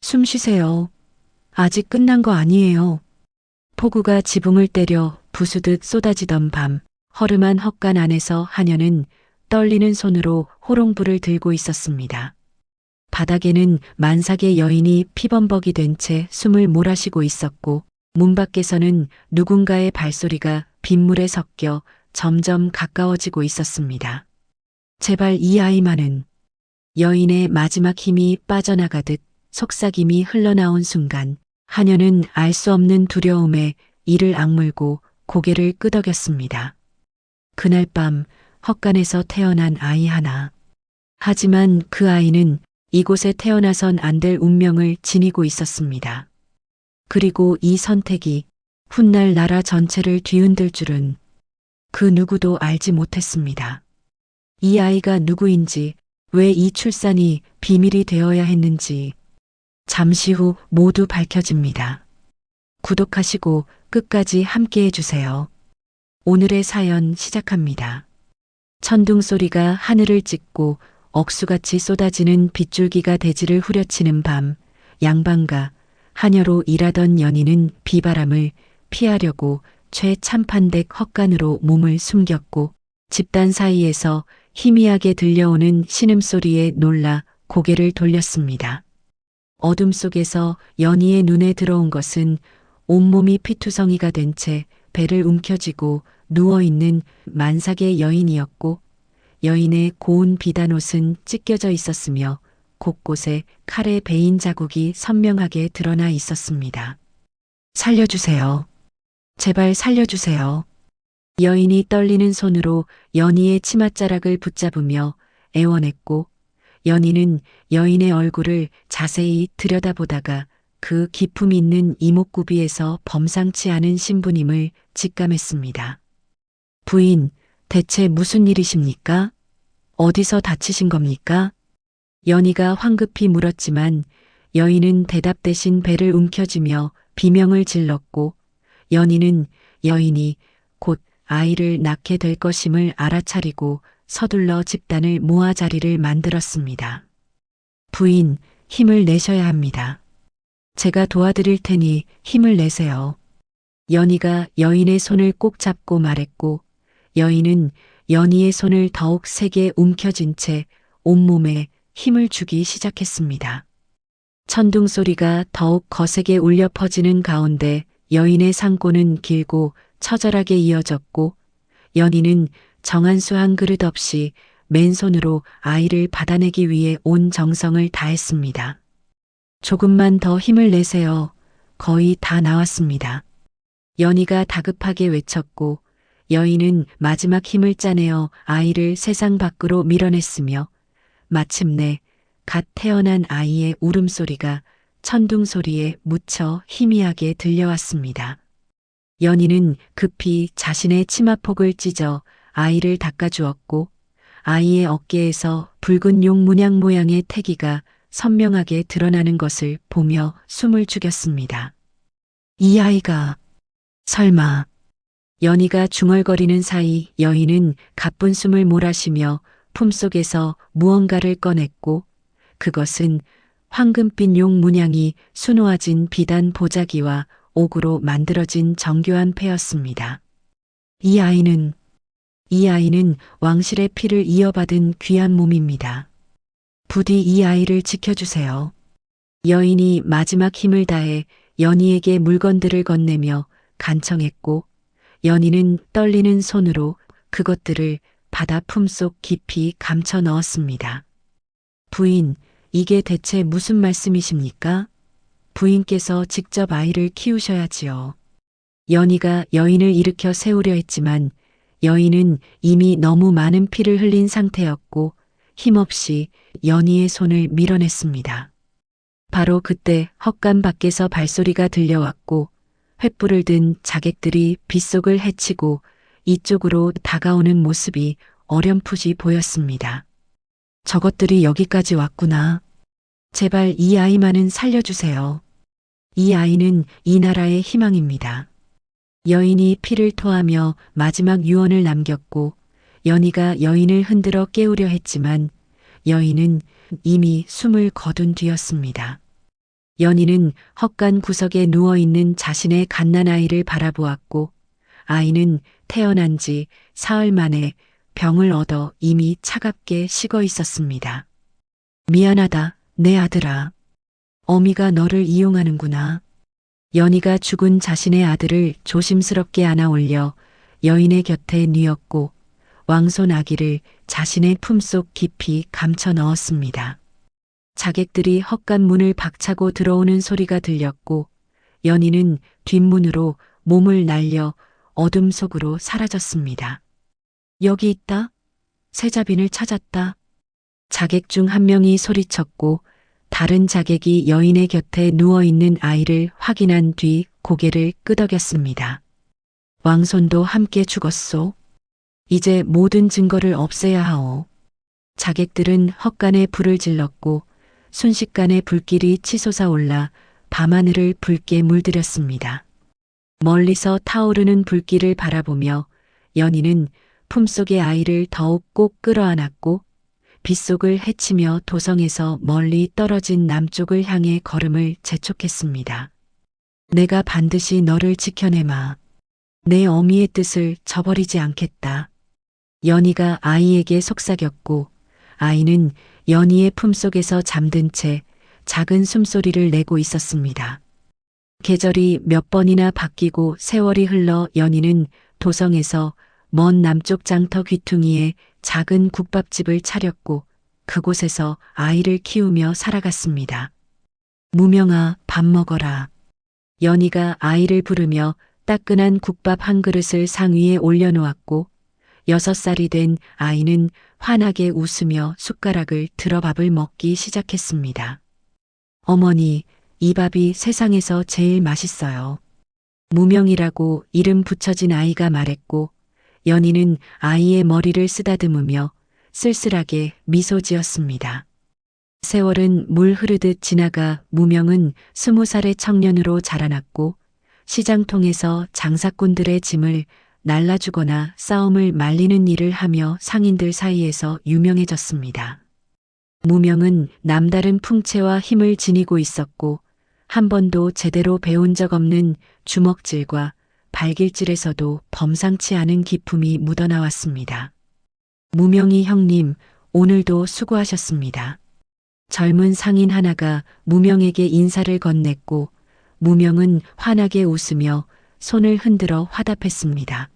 숨 쉬세요. 아직 끝난 거 아니에요. 폭우가 지붕을 때려 부수듯 쏟아지던 밤, 허름한 헛간 안에서 하녀는 떨리는 손으로 호롱불을 들고 있었습니다. 바닥에는 만삭의 여인이 피범벅이 된 채 숨을 몰아쉬고 있었고, 문 밖에서는 누군가의 발소리가 빗물에 섞여 점점 가까워지고 있었습니다. 제발 이 아이만은. 여인의 마지막 힘이 빠져나가듯 속삭임이 흘러나온 순간, 하녀는 알 수 없는 두려움에 이를 악물고 고개를 끄덕였습니다. 그날 밤 헛간에서 태어난 아이 하나. 하지만 그 아이는 이곳에 태어나선 안 될 운명을 지니고 있었습니다. 그리고 이 선택이 훗날 나라 전체를 뒤흔들 줄은 그 누구도 알지 못했습니다. 이 아이가 누구인지, 왜 이 출산이 비밀이 되어야 했는지 잠시 후 모두 밝혀집니다. 구독하시고 끝까지 함께 해주세요. 오늘의 사연 시작합니다. 천둥 소리가 하늘을 찢고 억수같이 쏟아지는 빗줄기가 대지를 후려치는 밤, 양반가 하녀로 일하던 연희는 비바람을 피하려고 최참판댁 헛간으로 몸을 숨겼고, 집단 사이에서 희미하게 들려오는 신음소리에 놀라 고개를 돌렸습니다. 어둠 속에서 연희의 눈에 들어온 것은 온몸이 피투성이가 된 채 배를 움켜쥐고 누워있는 만삭의 여인이었고, 여인의 고운 비단옷은 찢겨져 있었으며 곳곳에 칼의 베인 자국이 선명하게 드러나 있었습니다. 살려주세요. 제발 살려주세요. 여인이 떨리는 손으로 연희의 치맛자락을 붙잡으며 애원했고, 연희는 여인의 얼굴을 자세히 들여다보다가 그 기품 있는 이목구비에서 범상치 않은 신부님을 직감했습니다. 부인, 대체 무슨 일이십니까? 어디서 다치신 겁니까? 연희가 황급히 물었지만 여인은 대답 대신 배를 움켜쥐며 비명을 질렀고, 연희는 여인이 곧 아이를 낳게 될 것임을 알아차리고 서둘러 집단을 모아 자리를 만들었습니다. 부인, 힘을 내셔야 합니다. 제가 도와드릴 테니 힘을 내세요. 연희가 여인의 손을 꼭 잡고 말했고, 여인은 연희의 손을 더욱 세게 움켜쥔 채 온몸에 힘을 주기 시작했습니다. 천둥 소리가 더욱 거세게 울려 퍼지는 가운데 여인의 상고는 길고 처절하게 이어졌고, 연희는 정한수 한 그릇 없이 맨손으로 아이를 받아내기 위해 온 정성을 다했습니다. 조금만 더 힘을 내세요. 거의 다 나왔습니다. 연희가 다급하게 외쳤고, 여인은 마지막 힘을 짜내어 아이를 세상 밖으로 밀어냈으며, 마침내 갓 태어난 아이의 울음소리가 천둥 소리에 묻혀 희미하게 들려왔습니다. 연희는 급히 자신의 치마폭을 찢어 아이를 닦아주었고, 아이의 어깨에서 붉은 용 문양 모양의 태기가 선명하게 드러나는 것을 보며 숨을 죽였습니다. 이 아이가 설마. 연희가 중얼거리는 사이 여인은 가쁜 숨을 몰아쉬며 품속에서 무언가를 꺼냈고, 그것은 황금빛 용 문양이 수놓아진 비단 보자기와 옥으로 만들어진 정교한 패였습니다. 이 아이는 왕실의 피를 이어받은 귀한 몸입니다. 부디 이 아이를 지켜주세요. 여인이 마지막 힘을 다해 연희에게 물건들을 건네며 간청했고, 연희는 떨리는 손으로 그것들을 바다 품속 깊이 감춰 넣었습니다. 부인, 이게 대체 무슨 말씀이십니까? 부인께서 직접 아이를 키우셔야지요. 연희가 여인을 일으켜 세우려 했지만 여인은 이미 너무 많은 피를 흘린 상태였고 힘없이 연희의 손을 밀어냈습니다. 바로 그때 헛간 밖에서 발소리가 들려왔고 횃불을 든 자객들이 빗속을 헤치고 이쪽으로 다가오는 모습이 어렴풋이 보였습니다. 저것들이 여기까지 왔구나. 제발 이 아이만은 살려주세요. 이 아이는 이 나라의 희망입니다. 여인이 피를 토하며 마지막 유언을 남겼고 연희가 여인을 흔들어 깨우려 했지만 여인은 이미 숨을 거둔 뒤였습니다. 연희는 헛간 구석에 누워있는 자신의 갓난아이를 바라보았고 아이는 태어난 지 사흘 만에 병을 얻어 이미 차갑게 식어 있었습니다. 미안하다, 내 아들아. 어미가 너를 이용하는구나. 연희가 죽은 자신의 아들을 조심스럽게 안아 올려 여인의 곁에 뉘었고 왕손 아기를 자신의 품속 깊이 감춰 넣었습니다. 자객들이 헛간 문을 박차고 들어오는 소리가 들렸고 연희는 뒷문으로 몸을 날려 어둠 속으로 사라졌습니다. 여기 있다. 세자빈을 찾았다. 자객 중 한 명이 소리쳤고 다른 자객이 여인의 곁에 누워있는 아이를 확인한 뒤 고개를 끄덕였습니다. 왕손도 함께 죽었소. 이제 모든 증거를 없애야 하오. 자객들은 헛간에 불을 질렀고 순식간에 불길이 치솟아 올라 밤하늘을 붉게 물들였습니다. 멀리서 타오르는 불길을 바라보며 연희는 품속의 아이를 더욱 꼭 끌어안았고 빗속을 헤치며 도성에서 멀리 떨어진 남쪽을 향해 걸음을 재촉했습니다. 내가 반드시 너를 지켜내마. 내 어미의 뜻을 저버리지 않겠다. 연희가 아이에게 속삭였고 아이는 연희의 품속에서 잠든 채 작은 숨소리를 내고 있었습니다. 계절이 몇 번이나 바뀌고 세월이 흘러 연희는 도성에서 먼 남쪽 장터 귀퉁이에 작은 국밥집을 차렸고 그곳에서 아이를 키우며 살아갔습니다. 무명아, 밥 먹어라. 연희가 아이를 부르며 따끈한 국밥 한 그릇을 상 위에 올려놓았고 6살이 된 아이는 환하게 웃으며 숟가락을 들어 밥을 먹기 시작했습니다. 어머니, 이 밥이 세상에서 제일 맛있어요. 무명이라고 이름 붙여진 아이가 말했고 연희는 아이의 머리를 쓰다듬으며 쓸쓸하게 미소 지었습니다. 세월은 물 흐르듯 지나가 무명은 20살의 청년으로 자라났고 시장통에서 장사꾼들의 짐을 날라주거나 싸움을 말리는 일을 하며 상인들 사이에서 유명해졌습니다. 무명은 남다른 풍채와 힘을 지니고 있었고 한 번도 제대로 배운 적 없는 주먹질과 발길질에서도 범상치 않은 기품이 묻어나왔습니다. 무명이 형님, 오늘도 수고하셨습니다. 젊은 상인 하나가 무명에게 인사를 건넸고 무명은 환하게 웃으며 손을 흔들어 화답했습니다.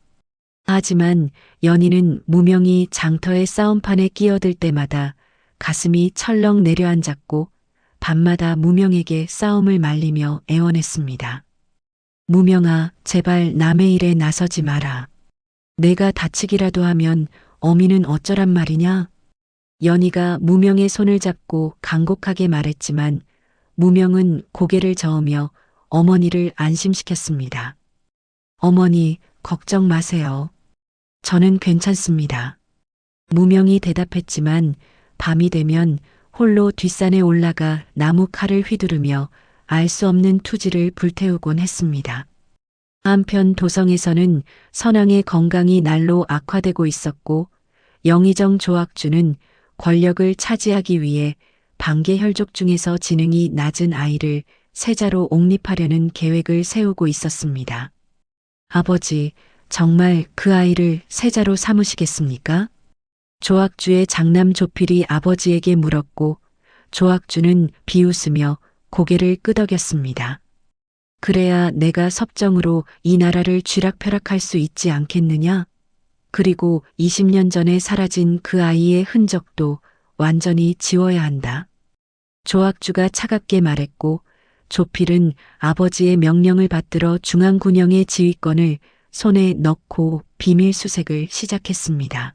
하지만 연희는 무명이 장터의 싸움판에 끼어들 때마다 가슴이 철렁 내려앉았고 밤마다 무명에게 싸움을 말리며 애원했습니다. 무명아, 제발 남의 일에 나서지 마라. 내가 다치기라도 하면 어미는 어쩌란 말이냐? 연희가 무명의 손을 잡고 간곡하게 말했지만 무명은 고개를 저으며 어머니를 안심시켰습니다. 어머니, 걱정 마세요. 저는 괜찮습니다. 무명이 대답했지만 밤이 되면 홀로 뒷산에 올라가 나무 칼을 휘두르며 알 수 없는 투지를 불태우곤 했습니다. 한편 도성에서는 선왕의 건강이 날로 악화되고 있었고 영의정 조학주는 권력을 차지하기 위해 반계 혈족 중에서 지능이 낮은 아이를 세자로 옹립하려는 계획을 세우고 있었습니다. 아버지, 정말 그 아이를 세자로 삼으시겠습니까? 조학주의 장남 조필이 아버지에게 물었고 조학주는 비웃으며 고개를 끄덕였습니다. 그래야 내가 섭정으로 이 나라를 쥐락펴락할 수 있지 않겠느냐? 그리고 20년 전에 사라진 그 아이의 흔적도 완전히 지워야 한다. 조학주가 차갑게 말했고 조필은 아버지의 명령을 받들어 중앙군영의 지휘권을 손에 넣고 비밀 수색을 시작했습니다.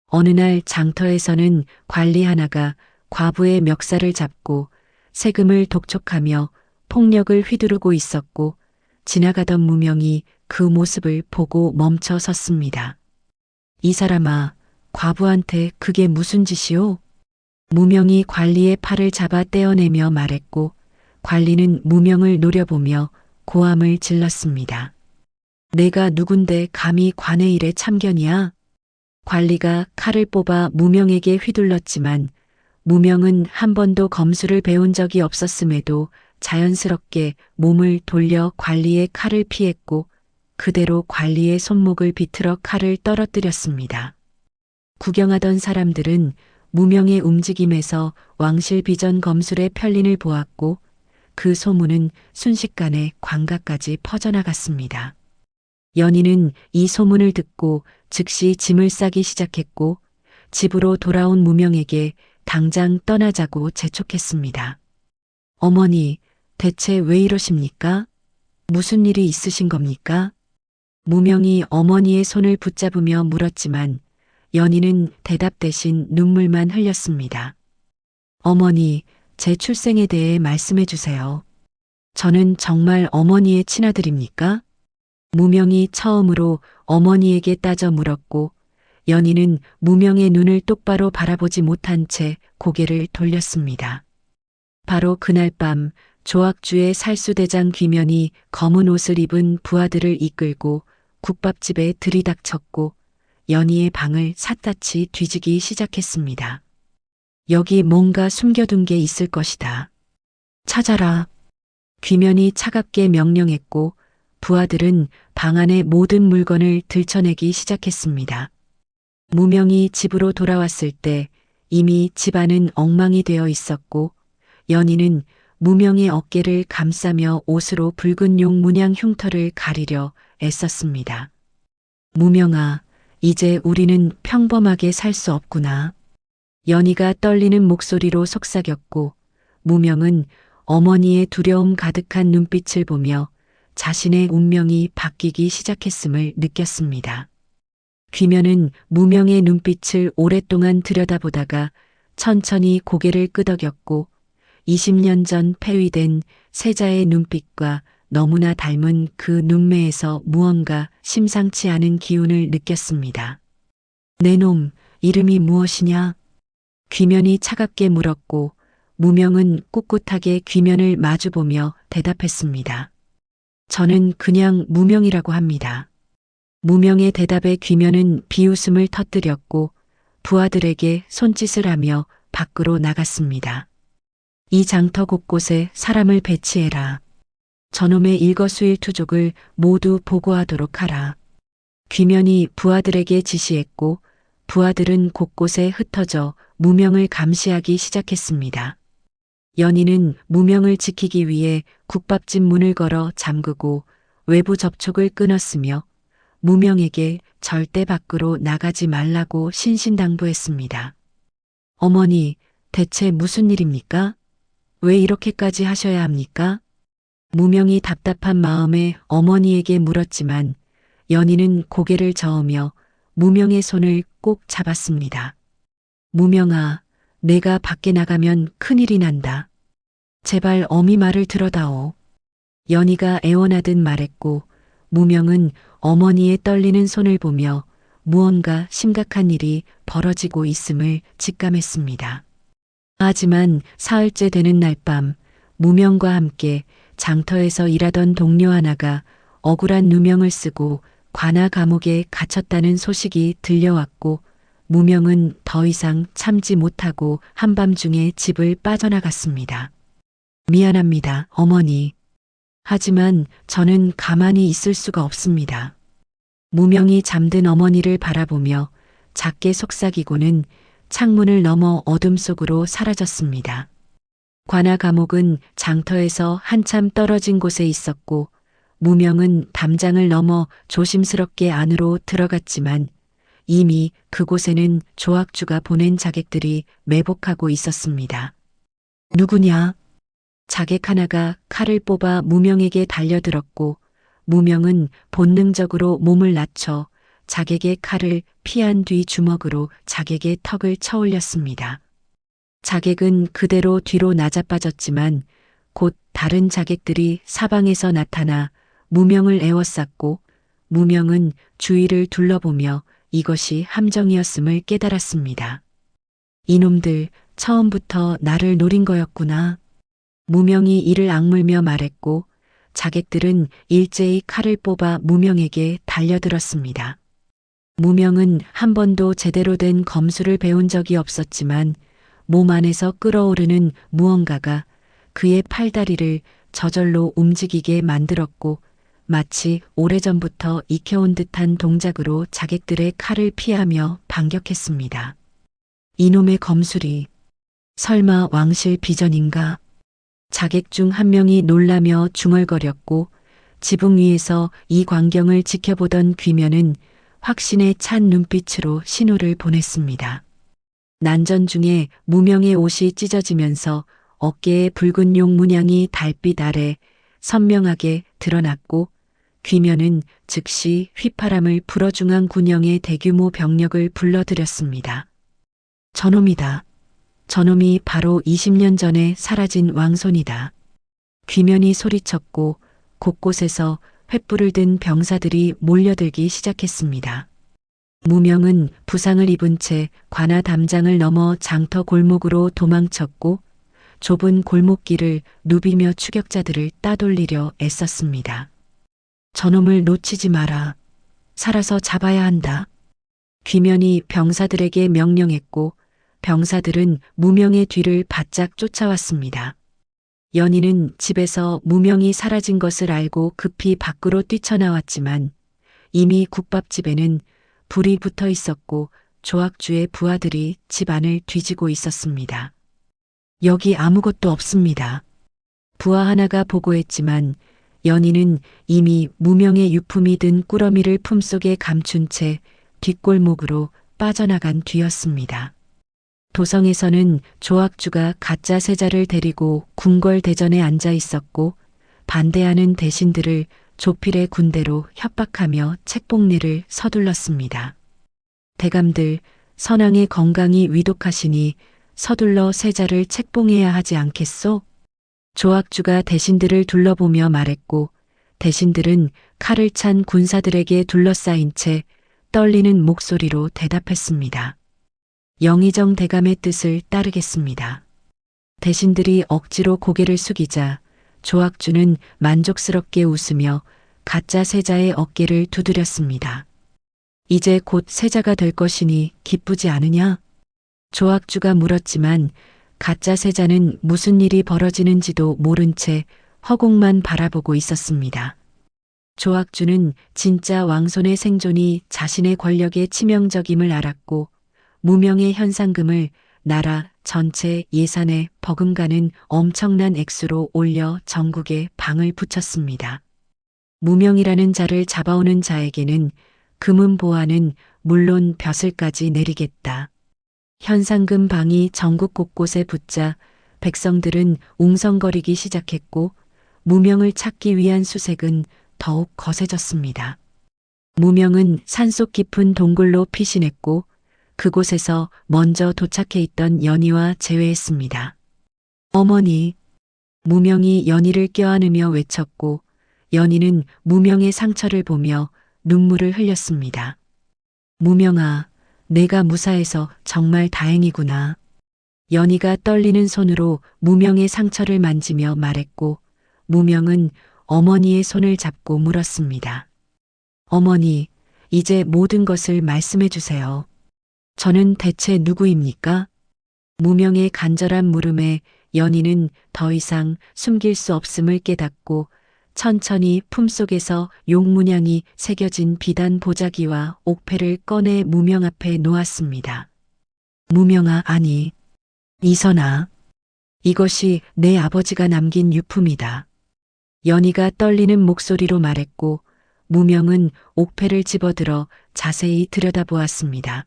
어느 날 장터에서는 관리 하나가 과부의 멱살을 잡고 세금을 독촉하며 폭력을 휘두르고 있었고 지나가던 무명이 그 모습을 보고 멈춰 섰습니다. 이 사람아, 과부한테 그게 무슨 짓이오? 무명이 관리의 팔을 잡아 떼어내며 말했고 관리는 무명을 노려보며 고함을 질렀습니다. 내가 누군데 감히 관의 일에 참견이야? 관리가 칼을 뽑아 무명에게 휘둘렀지만 무명은 한 번도 검술을 배운 적이 없었음에도 자연스럽게 몸을 돌려 관리의 칼을 피했고 그대로 관리의 손목을 비틀어 칼을 떨어뜨렸습니다. 구경하던 사람들은 무명의 움직임에서 왕실 비전 검술의 편린을 보았고 그 소문은 순식간에 관가까지 퍼져나갔습니다. 연희는 이 소문을 듣고 즉시 짐을 싸기 시작했고 집으로 돌아온 무명에게 당장 떠나자고 재촉했습니다. 어머니, 대체 왜 이러십니까? 무슨 일이 있으신 겁니까? 무명이 어머니의 손을 붙잡으며 물었지만 연희는 대답 대신 눈물만 흘렸습니다. 어머니, 제 출생에 대해 말씀해 주세요. 저는 정말 어머니의 친아들입니까? 무명이 처음으로 어머니에게 따져 물었고 연희는 무명의 눈을 똑바로 바라보지 못한 채 고개를 돌렸습니다. 바로 그날 밤 조악주의 살수대장 귀면이 검은 옷을 입은 부하들을 이끌고 국밥집에 들이닥쳤고 연희의 방을 샅샅이 뒤지기 시작했습니다. 여기 뭔가 숨겨둔 게 있을 것이다. 찾아라. 귀면이 차갑게 명령했고 부하들은 방 안의 모든 물건을 들춰내기 시작했습니다. 무명이 집으로 돌아왔을 때 이미 집안은 엉망이 되어 있었고 연희는 무명의 어깨를 감싸며 옷으로 붉은 용 문양 흉터를 가리려 애썼습니다. 무명아, 이제 우리는 평범하게 살 수 없구나. 연희가 떨리는 목소리로 속삭였고 무명은 어머니의 두려움 가득한 눈빛을 보며 자신의 운명이 바뀌기 시작했음을 느꼈습니다. 귀면은 무명의 눈빛을 오랫동안 들여다보다가 천천히 고개를 끄덕였고 20년 전 폐위된 세자의 눈빛과 너무나 닮은 그 눈매에서 무언가 심상치 않은 기운을 느꼈습니다. 내 놈, 이름이 무엇이냐? 귀면이 차갑게 물었고 무명은 꿋꿋하게 귀면을 마주보며 대답했습니다. 저는 그냥 무명이라고 합니다. 무명의 대답에 귀면은 비웃음을 터뜨렸고 부하들에게 손짓을 하며 밖으로 나갔습니다. 이 장터 곳곳에 사람을 배치해라. 저놈의 일거수일투족을 모두 보고하도록 하라. 귀면이 부하들에게 지시했고 부하들은 곳곳에 흩어져 무명을 감시하기 시작했습니다. 연희는 무명을 지키기 위해 국밥집 문을 걸어 잠그고 외부 접촉을 끊었으며 무명에게 절대 밖으로 나가지 말라고 신신당부했습니다. 어머니, 대체 무슨 일입니까? 왜 이렇게까지 하셔야 합니까? 무명이 답답한 마음에 어머니에게 물었지만 연희는 고개를 저으며 무명의 손을 꼭 잡았습니다. 무명아, 내가 밖에 나가면 큰일이 난다. 제발 어미 말을 들어다오. 연희가 애원하듯 말했고 무명은 어머니의 떨리는 손을 보며 무언가 심각한 일이 벌어지고 있음을 직감했습니다. 하지만 사흘째 되는 날 밤 무명과 함께 장터에서 일하던 동료 하나가 억울한 누명을 쓰고 관아 감옥에 갇혔다는 소식이 들려왔고 무명은 더 이상 참지 못하고 한밤중에 집을 빠져나갔습니다. 미안합니다, 어머니. 하지만 저는 가만히 있을 수가 없습니다. 무명이 잠든 어머니를 바라보며 작게 속삭이고는 창문을 넘어 어둠 속으로 사라졌습니다. 관아 감옥은 장터에서 한참 떨어진 곳에 있었고 무명은 담장을 넘어 조심스럽게 안으로 들어갔지만 이미 그곳에는 조악주가 보낸 자객들이 매복하고 있었습니다. 누구냐? 자객 하나가 칼을 뽑아 무명에게 달려들었고 무명은 본능적으로 몸을 낮춰 자객의 칼을 피한 뒤 주먹으로 자객의 턱을 쳐올렸습니다. 자객은 그대로 뒤로 나자빠졌지만 곧 다른 자객들이 사방에서 나타나 무명을 에워쌌고 무명은 주위를 둘러보며 이것이 함정이었음을 깨달았습니다. 이놈들 처음부터 나를 노린 거였구나. 무명이 이를 악물며 말했고 자객들은 일제히 칼을 뽑아 무명에게 달려들었습니다. 무명은 한 번도 제대로 된 검술을 배운 적이 없었지만 몸 안에서 끓어오르는 무언가가 그의 팔다리를 저절로 움직이게 만들었고 마치 오래전부터 익혀온 듯한 동작으로 자객들의 칼을 피하며 반격했습니다. 이놈의 검술이 설마 왕실 비전인가? 자객 중 한 명이 놀라며 중얼거렸고 지붕 위에서 이 광경을 지켜보던 귀면은 확신에 찬 눈빛으로 신호를 보냈습니다. 난전 중에 무명의 옷이 찢어지면서 어깨에 붉은 용 문양이 달빛 아래 선명하게 드러났고 귀면은 즉시 휘파람을 불어 중앙 군영의 대규모 병력을 불러들였습니다. 저놈이다. 저놈이 바로 20년 전에 사라진 왕손이다. 귀면이 소리쳤고 곳곳에서 횃불을 든 병사들이 몰려들기 시작했습니다. 무명은 부상을 입은 채 관아 담장을 넘어 장터 골목으로 도망쳤고 좁은 골목길을 누비며 추격자들을 따돌리려 애썼습니다. 저놈을 놓치지 마라. 살아서 잡아야 한다. 귀면이 병사들에게 명령했고 병사들은 무명의 뒤를 바짝 쫓아왔습니다. 연희는 집에서 무명이 사라진 것을 알고 급히 밖으로 뛰쳐나왔지만 이미 국밥집에는 불이 붙어 있었고 조학주의 부하들이 집 안을 뒤지고 있었습니다. 여기 아무것도 없습니다. 부하 하나가 보고했지만 연희는 이미 무명의 유품이 든 꾸러미를 품속에 감춘 채 뒷골목으로 빠져나간 뒤였습니다. 도성에서는 조학주가 가짜 세자를 데리고 궁궐대전에 앉아 있었고 반대하는 대신들을 조필의 군대로 협박하며 책봉례를 서둘렀습니다. 대감들, 선왕의 건강이 위독하시니 서둘러 세자를 책봉해야 하지 않겠소? 조학주가 대신들을 둘러보며 말했고 대신들은 칼을 찬 군사들에게 둘러싸인 채 떨리는 목소리로 대답했습니다. 영의정 대감의 뜻을 따르겠습니다. 대신들이 억지로 고개를 숙이자 조학주는 만족스럽게 웃으며 가짜 세자의 어깨를 두드렸습니다. 이제 곧 세자가 될 것이니 기쁘지 않으냐? 조학주가 물었지만 가짜 세자는 무슨 일이 벌어지는지도 모른 채 허공만 바라보고 있었습니다. 조학주는 진짜 왕손의 생존이 자신의 권력에 치명적임을 알았고 무명의 현상금을 나라 전체 예산에 버금가는 엄청난 액수로 올려 전국에 방을 붙였습니다. 무명이라는 자를 잡아오는 자에게는 금은 보화는 물론 벼슬까지 내리겠다. 현상금 방이 전국 곳곳에 붙자 백성들은 웅성거리기 시작했고 무명을 찾기 위한 수색은 더욱 거세졌습니다. 무명은 산속 깊은 동굴로 피신했고 그곳에서 먼저 도착해 있던 연희와 재회했습니다. 어머니, 무명이 연희를 껴안으며 외쳤고 연희는 무명의 상처를 보며 눈물을 흘렸습니다. 무명아, 내가 무사해서 정말 다행이구나. 연희가 떨리는 손으로 무명의 상처를 만지며 말했고 무명은 어머니의 손을 잡고 물었습니다. 어머니, 이제 모든 것을 말씀해 주세요. 저는 대체 누구입니까? 무명의 간절한 물음에 연희는 더 이상 숨길 수 없음을 깨닫고 천천히 품속에서 용문양이 새겨진 비단 보자기와 옥패를 꺼내 무명 앞에 놓았습니다. 무명아, 아니, 이선아, 이것이 내 아버지가 남긴 유품이다. 연희가 떨리는 목소리로 말했고 무명은 옥패를 집어들어 자세히 들여다보았습니다.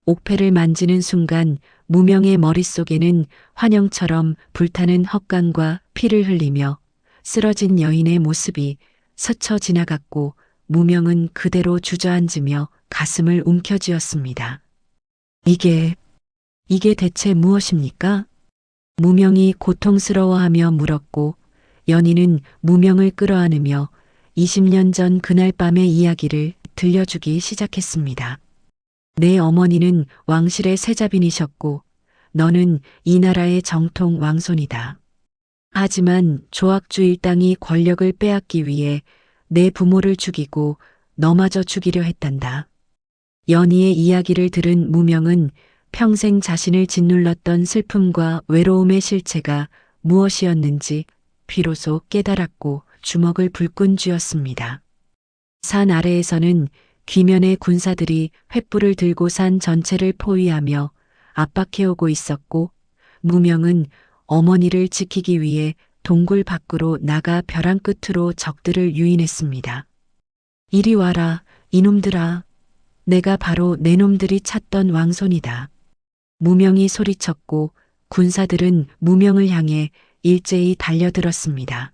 옥패를 만지는 순간 무명의 머릿속에는 환영처럼 불타는 헛간과 피를 흘리며 쓰러진 여인의 모습이 스쳐 지나갔고 무명은 그대로 주저앉으며 가슴을 움켜쥐었습니다. 이게 대체 무엇입니까? 무명이 고통스러워하며 물었고 연희는 무명을 끌어안으며 20년 전 그날 밤의 이야기를 들려주기 시작했습니다. 내 어머니는 왕실의 세자빈이셨고 너는 이 나라의 정통 왕손이다. 하지만 조학주 일당이 권력을 빼앗기 위해 내 부모를 죽이고 너마저 죽이려 했단다. 연희의 이야기를 들은 무명은 평생 자신을 짓눌렀던 슬픔과 외로움의 실체가 무엇이었는지 비로소 깨달았고 주먹을 불끈 쥐었습니다. 산 아래에서는 귀면의 군사들이 횃불을 들고 산 전체를 포위하며 압박해오고 있었고, 무명은 어머니를 지키기 위해 동굴 밖으로 나가 벼랑 끝으로 적들을 유인했습니다. 이리 와라, 이놈들아. 내가 바로 내 놈들이 찾던 왕손이다. 무명이 소리쳤고 군사들은 무명을 향해 일제히 달려들었습니다.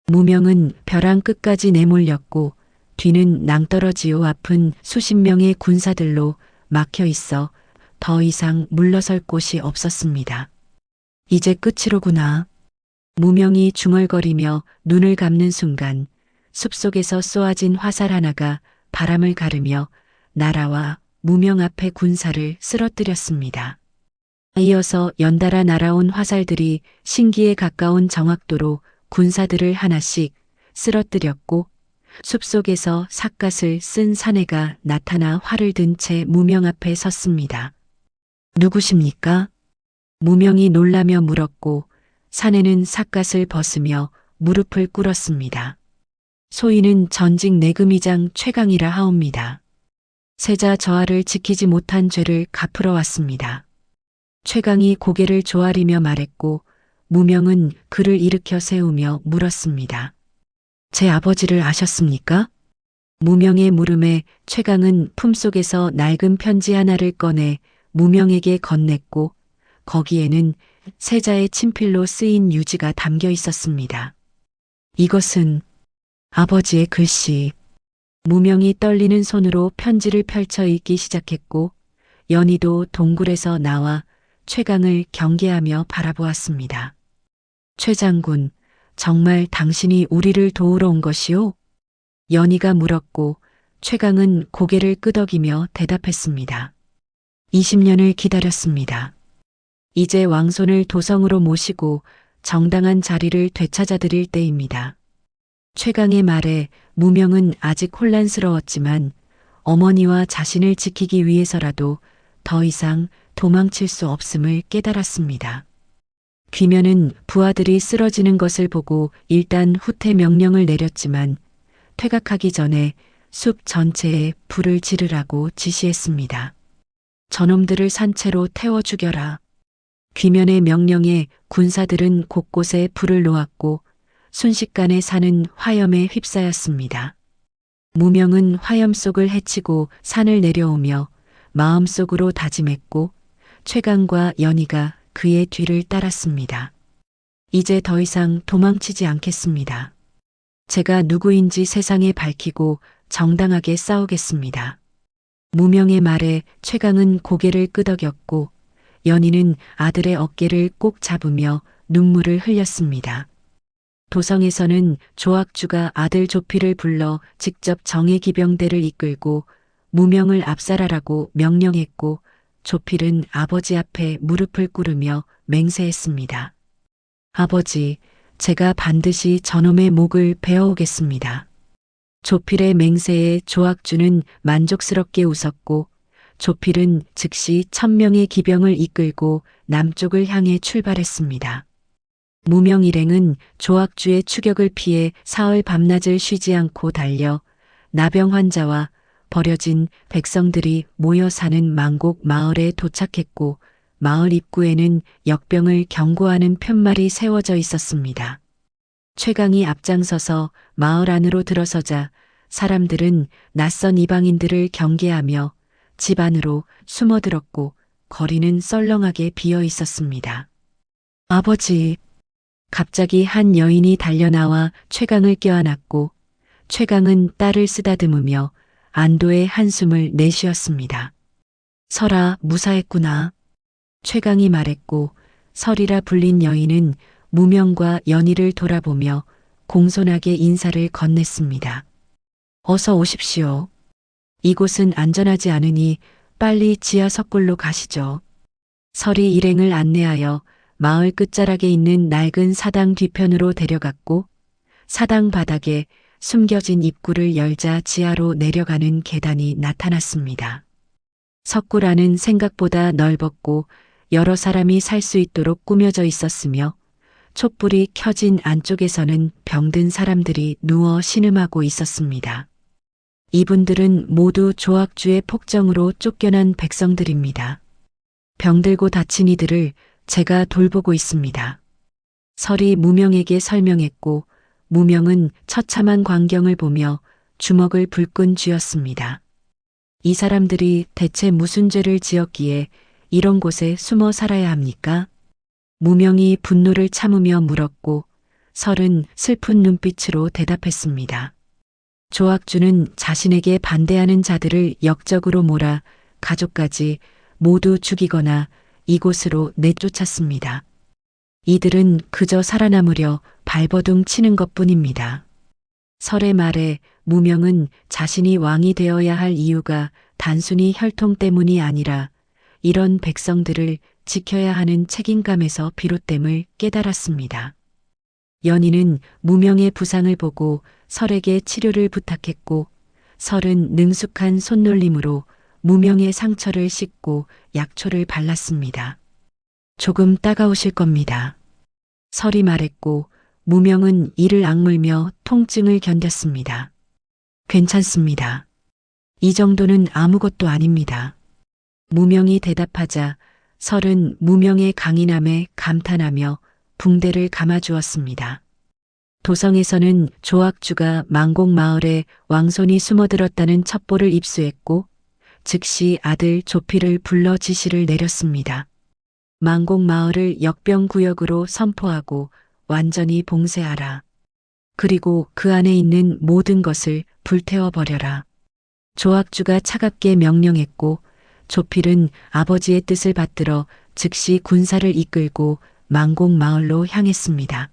무명은 벼랑 끝까지 내몰렸고 뒤는 낭떠러지요 앞은 수십 명의 군사들로 막혀 있어 더 이상 물러설 곳이 없었습니다. 이제 끝이로구나. 무명이 중얼거리며 눈을 감는 순간 숲속에서 쏘아진 화살 하나가 바람을 가르며 날아와 무명 앞에 군사를 쓰러뜨렸습니다. 이어서 연달아 날아온 화살들이 신기에 가까운 정확도로 군사들을 하나씩 쓰러뜨렸고, 숲속에서 삿갓을 쓴 사내가 나타나 활을 든 채 무명 앞에 섰습니다. 누구십니까? 무명이 놀라며 물었고 사내는 삿갓을 벗으며 무릎을 꿇었습니다. 소인은 전직 내금의장 최강이라 하옵니다. 세자 저하를 지키지 못한 죄를 갚으러 왔습니다. 최강이 고개를 조아리며 말했고 무명은 그를 일으켜 세우며 물었습니다. 제 아버지를 아셨습니까? 무명의 물음에 최강은 품속에서 낡은 편지 하나를 꺼내 무명에게 건넸고 거기에는 세자의 친필로 쓰인 유지가 담겨 있었습니다. 이것은 아버지의 글씨. 무명이 떨리는 손으로 편지를 펼쳐 읽기 시작했고 연희도 동굴에서 나와 최강을 경계하며 바라보았습니다. 최 장군, 정말 당신이 우리를 도우러 온 것이오? 연희가 물었고 최강은 고개를 끄덕이며 대답했습니다. 20년을 기다렸습니다. 이제 왕손을 도성으로 모시고 정당한 자리를 되찾아드릴 때입니다. 최강의 말에 무명은 아직 혼란스러웠지만 어머니와 자신을 지키기 위해서라도 더 이상 도망칠 수 없음을 깨달았습니다. 귀면은 부하들이 쓰러지는 것을 보고 일단 후퇴 명령을 내렸지만 퇴각하기 전에 숲 전체에 불을 지르라고 지시했습니다. 저놈들을 산채로 태워 죽여라. 귀면의 명령에 군사들은 곳곳에 불을 놓았고 순식간에 산은 화염에 휩싸였습니다. 무명은 화염 속을 헤치고 산을 내려오며 마음속으로 다짐했고 최강과 연희가 그의 뒤를 따랐습니다. 이제 더 이상 도망치지 않겠습니다. 제가 누구인지 세상에 밝히고 정당하게 싸우겠습니다. 무명의 말에 최강은 고개를 끄덕였고 연희는 아들의 어깨를 꼭 잡으며 눈물을 흘렸습니다. 도성에서는 조악주가 아들 조필을 불러 직접 정예기병대를 이끌고 무명을 압살하라고 명령했고 조필은 아버지 앞에 무릎을 꿇으며 맹세했습니다. 아버지, 제가 반드시 저놈의 목을 베어오겠습니다. 조필의 맹세에 조악주는 만족스럽게 웃었고 조필은 즉시 1000명의 기병을 이끌고 남쪽을 향해 출발했습니다. 무명 일행은 조악주의 추격을 피해 사흘 밤낮을 쉬지 않고 달려 나병 환자와 버려진 백성들이 모여 사는 망곡 마을에 도착했고 마을 입구에는 역병을 경고하는 푯말이 세워져 있었습니다. 최강이 앞장서서 마을 안으로 들어서자 사람들은 낯선 이방인들을 경계하며 집 안으로 숨어들었고 거리는 썰렁하게 비어 있었습니다. 아버지, 갑자기 한 여인이 달려나와 최강을 껴안았고 최강은 딸을 쓰다듬으며 안도의 한숨을 내쉬었습니다. 설아, 무사했구나. 최강이 말했고 설이라 불린 여인은 무명과 연희를 돌아보며 공손하게 인사를 건넸습니다. 어서 오십시오. 이곳은 안전하지 않으니 빨리 지하 석굴로 가시죠. 설이 일행을 안내하여 마을 끝자락에 있는 낡은 사당 뒤편으로 데려갔고 사당 바닥에 숨겨진 입구를 열자 지하로 내려가는 계단이 나타났습니다. 석굴 안은 생각보다 넓었고 여러 사람이 살 수 있도록 꾸며져 있었으며 촛불이 켜진 안쪽에서는 병든 사람들이 누워 신음하고 있었습니다. 이분들은 모두 조악주의 폭정으로 쫓겨난 백성들입니다. 병들고 다친 이들을 제가 돌보고 있습니다. 설이 무명에게 설명했고 무명은 처참한 광경을 보며 주먹을 불끈 쥐었습니다. 이 사람들이 대체 무슨 죄를 지었기에 이런 곳에 숨어 살아야 합니까? 무명이 분노를 참으며 물었고 설은 슬픈 눈빛으로 대답했습니다. 조악주는 자신에게 반대하는 자들을 역적으로 몰아 가족까지 모두 죽이거나 이곳으로 내쫓았습니다. 이들은 그저 살아남으려 발버둥 치는 것뿐입니다. 설의 말에 무명은 자신이 왕이 되어야 할 이유가 단순히 혈통 때문이 아니라 이런 백성들을 지켜야 하는 책임감에서 비롯됨을 깨달았습니다. 연희는 무명의 부상을 보고 설에게 치료를 부탁했고 설은 능숙한 손놀림으로 무명의 상처를 씻고 약초를 발랐습니다. 조금 따가우실 겁니다. 설이 말했고 무명은 이를 악물며 통증을 견뎠습니다. 괜찮습니다. 이 정도는 아무것도 아닙니다. 무명이 대답하자 설은 무명의 강인함에 감탄하며 붕대를 감아주었습니다. 도성에서는 조악주가 망곡마을에 왕손이 숨어들었다는 첩보를 입수했고 즉시 아들 조피를 불러 지시를 내렸습니다. 망곡마을을 역병구역으로 선포하고 완전히 봉쇄하라. 그리고 그 안에 있는 모든 것을 불태워버려라. 조악주가 차갑게 명령했고 조필은 아버지의 뜻을 받들어 즉시 군사를 이끌고 망곡마을로 향했습니다.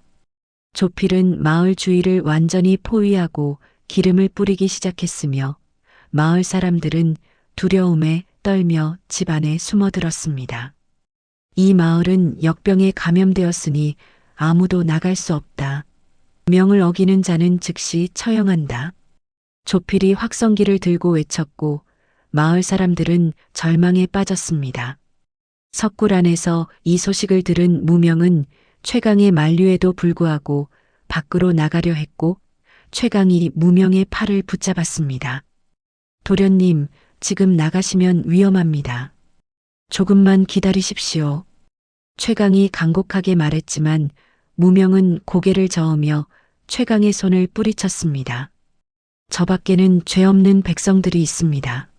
조필은 마을 주위를 완전히 포위하고 기름을 뿌리기 시작했으며 마을 사람들은 두려움에 떨며 집 안에 숨어들었습니다. 이 마을은 역병에 감염되었으니 아무도 나갈 수 없다. 명을 어기는 자는 즉시 처형한다. 조필이 확성기를 들고 외쳤고 마을 사람들은 절망에 빠졌습니다. 석굴 안에서 이 소식을 들은 무명은 최강의 만류에도 불구하고 밖으로 나가려 했고 최강이 무명의 팔을 붙잡았습니다. 도련님, 지금 나가시면 위험합니다. 조금만 기다리십시오. 최강이 간곡하게 말했지만 무명은 고개를 저으며 최강의 손을 뿌리쳤습니다. 저 밖에는 죄 없는 백성들이 있습니다.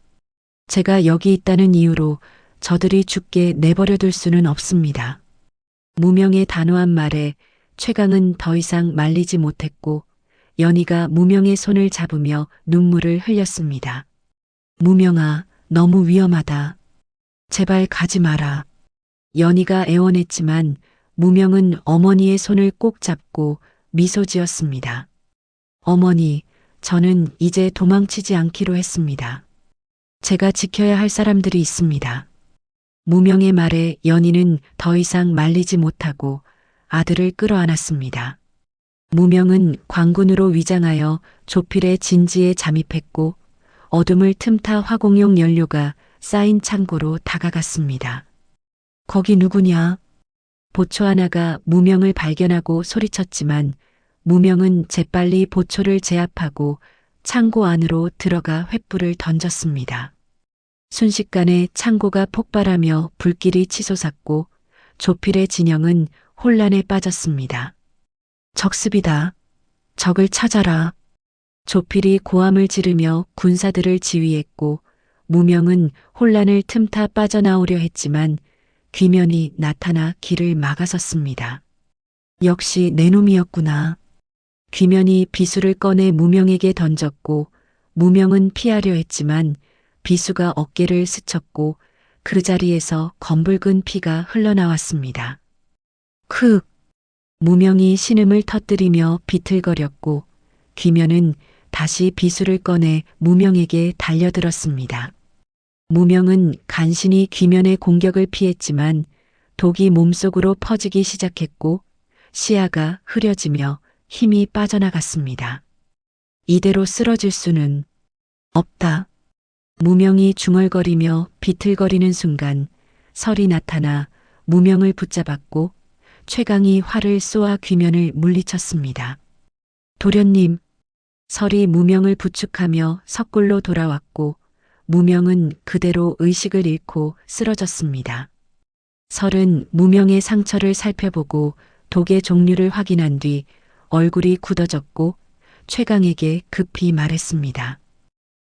제가 여기 있다는 이유로 저들이 죽게 내버려둘 수는 없습니다. 무명의 단호한 말에 최강은 더 이상 말리지 못했고 연희가 무명의 손을 잡으며 눈물을 흘렸습니다. 무명아, 너무 위험하다. 제발 가지 마라. 연희가 애원했지만 무명은 어머니의 손을 꼭 잡고 미소 지었습니다. 어머니, 저는 이제 도망치지 않기로 했습니다. 제가 지켜야 할 사람들이 있습니다. 무명의 말에 연희는 더 이상 말리지 못하고 아들을 끌어안았습니다. 무명은 광군으로 위장하여 조필의 진지에 잠입했고 어둠을 틈타 화공용 연료가 쌓인 창고로 다가갔습니다. 거기 누구냐? 보초 하나가 무명을 발견하고 소리쳤지만 무명은 재빨리 보초를 제압하고 창고 안으로 들어가 횃불을 던졌습니다. 순식간에 창고가 폭발하며 불길이 치솟았고 조필의 진영은 혼란에 빠졌습니다. 적습이다. 적을 찾아라. 조필이 고함을 지르며 군사들을 지휘했고 무명은 혼란을 틈타 빠져나오려 했지만 귀면이 나타나 길을 막아섰습니다. 역시 내 놈이었구나. 귀면이 비수를 꺼내 무명에게 던졌고 무명은 피하려 했지만 비수가 어깨를 스쳤고 그 자리에서 검붉은 피가 흘러나왔습니다. 흑! 무명이 신음을 터뜨리며 비틀거렸고 귀면은 다시 비수를 꺼내 무명에게 달려들었습니다. 무명은 간신히 귀면의 공격을 피했지만 독이 몸속으로 퍼지기 시작했고 시야가 흐려지며 힘이 빠져나갔습니다. 이대로 쓰러질 수는 없다. 무명이 중얼거리며 비틀거리는 순간 설이 나타나 무명을 붙잡았고 최강이 활을 쏘아 귀면을 물리쳤습니다. 도련님, 설이 무명을 부축하며 석굴로 돌아왔고 무명은 그대로 의식을 잃고 쓰러졌습니다. 설은 무명의 상처를 살펴보고 독의 종류를 확인한 뒤 얼굴이 굳어졌고 최강에게 급히 말했습니다.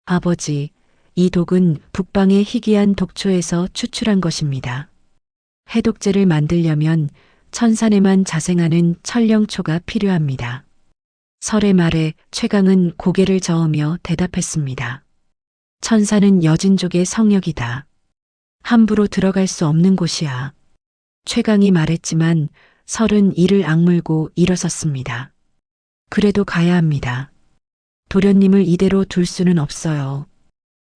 아버지, 이 독은 북방의 희귀한 독초에서 추출한 것입니다. 해독제를 만들려면 천산에만 자생하는 천령초가 필요합니다. 설의 말에 최강은 고개를 저으며 대답했습니다. 천산은 여진족의 성역이다. 함부로 들어갈 수 없는 곳이야. 최강이 말했지만 설은 이를 악물고 일어섰습니다. 그래도 가야 합니다. 도련님을 이대로 둘 수는 없어요.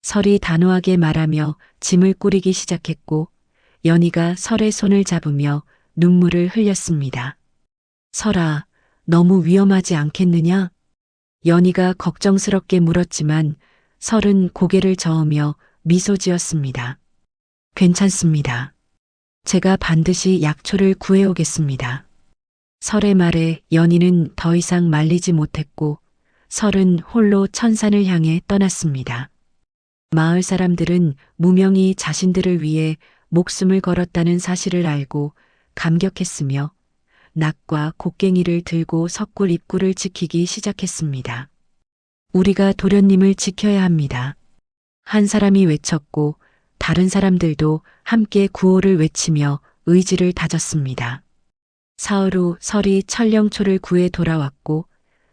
설이 단호하게 말하며 짐을 꾸리기 시작했고 연희가 설의 손을 잡으며 눈물을 흘렸습니다. 설아, 너무 위험하지 않겠느냐? 연희가 걱정스럽게 물었지만 설은 고개를 저으며 미소 지었습니다. 괜찮습니다. 제가 반드시 약초를 구해오겠습니다. 설의 말에 연희는 더 이상 말리지 못했고 설은 홀로 천산을 향해 떠났습니다. 마을 사람들은 무명이 자신들을 위해 목숨을 걸었다는 사실을 알고 감격했으며 낙과 곡괭이를 들고 석굴 입구를 지키기 시작했습니다. 우리가 도련님을 지켜야 합니다. 한 사람이 외쳤고 다른 사람들도 함께 구호를 외치며 의지를 다졌습니다. 사흘 후 설이 천령초를 구해 돌아왔고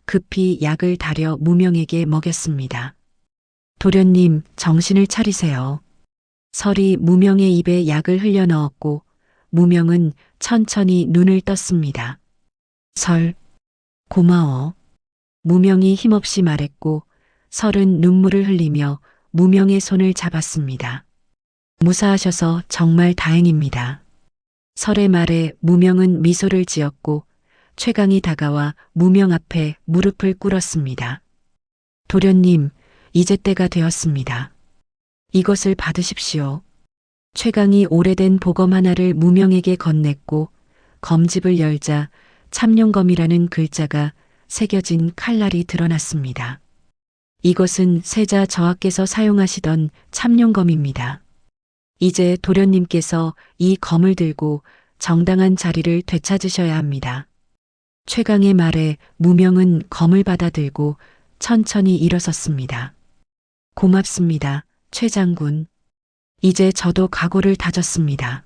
급히 약을 다려 무명에게 먹였습니다. 도련님, 정신을 차리세요. 설이 무명의 입에 약을 흘려 넣었고 무명은 천천히 눈을 떴습니다. 설, 고마워. 무명이 힘없이 말했고 설은 눈물을 흘리며 무명의 손을 잡았습니다. 무사하셔서 정말 다행입니다. 설의 말에 무명은 미소를 지었고 최강이 다가와 무명 앞에 무릎을 꿇었습니다. 도련님, 이제 때가 되었습니다. 이것을 받으십시오. 최강이 오래된 보검 하나를 무명에게 건넸고 검집을 열자 참룡검이라는 글자가 새겨진 칼날이 드러났습니다. 이것은 세자 저하께서 사용하시던 참룡검입니다. 이제 도련님께서 이 검을 들고 정당한 자리를 되찾으셔야 합니다. 최강의 말에 무명은 검을 받아들고 천천히 일어섰습니다. 고맙습니다, 최 장군. 이제 저도 각오를 다졌습니다.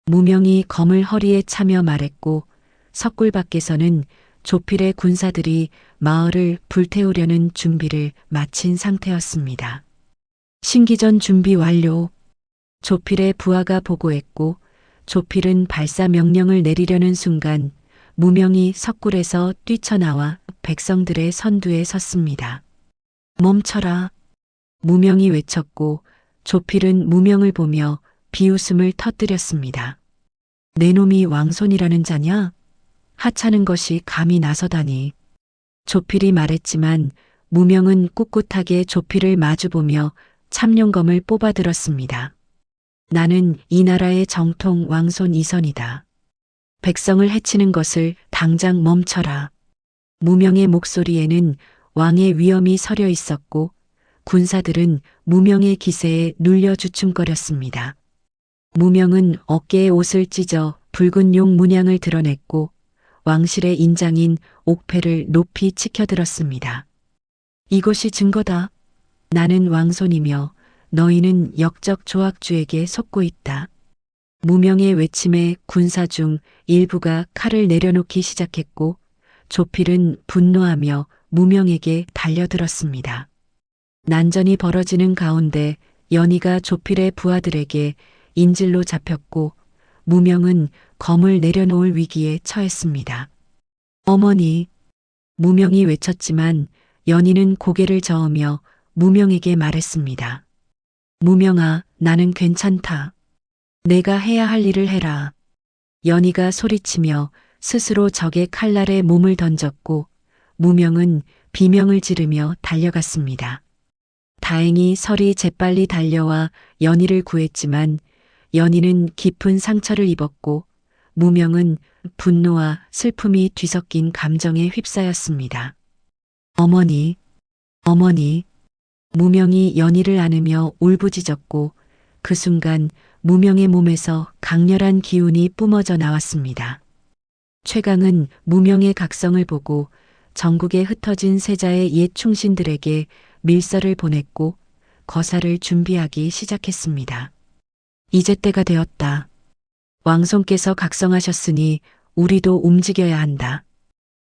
무명이 검을 허리에 차며 말했고 석굴 밖에서는 조필의 군사들이 마을을 불태우려는 준비를 마친 상태였습니다. 신기전 준비 완료. 조필의 부하가 보고했고 조필은 발사 명령을 내리려는 순간 무명이 석굴에서 뛰쳐나와 백성들의 선두에 섰습니다. 멈춰라. 무명이 외쳤고 조필은 무명을 보며 비웃음을 터뜨렸습니다. 내 놈이 왕손이라는 자냐? 하찮은 것이 감히 나서다니. 조필이 말했지만 무명은 꿋꿋하게 조필을 마주보며 참룡검을 뽑아들었습니다. 나는 이 나라의 정통 왕손 이선이다. 백성을 해치는 것을 당장 멈춰라. 무명의 목소리에는 왕의 위엄이 서려 있었고 군사들은 무명의 기세에 눌려 주춤거렸습니다. 무명은 어깨에 옷을 찢어 붉은 용 문양을 드러냈고 왕실의 인장인 옥패를 높이 치켜들었습니다. 이것이 증거다. 나는 왕손이며 너희는 역적 조악주에게 속고 있다. 무명의 외침에 군사 중 일부가 칼을 내려놓기 시작했고 조필은 분노하며 무명에게 달려들었습니다. 난전이 벌어지는 가운데 연희가 조필의 부하들에게 인질로 잡혔고 무명은 검을 내려놓을 위기에 처했습니다. 어머니, 무명이 외쳤지만 연희는 고개를 저으며 무명에게 말했습니다. 무명아, 나는 괜찮다. 내가 해야 할 일을 해라. 연희가 소리치며 스스로 적의 칼날에 몸을 던졌고 무명은 비명을 지르며 달려갔습니다. 다행히 설이 재빨리 달려와 연희를 구했지만 연희는 깊은 상처를 입었고 무명은 분노와 슬픔이 뒤섞인 감정에 휩싸였습니다. 어머니, 어머니. 무명이 연희를 안으며 울부짖었고 그 순간 무명의 몸에서 강렬한 기운이 뿜어져 나왔습니다. 최강은 무명의 각성을 보고 전국에 흩어진 세자의 옛 충신들에게 밀서를 보냈고 거사를 준비하기 시작했습니다. 이제 때가 되었다. 왕손께서 각성하셨으니 우리도 움직여야 한다.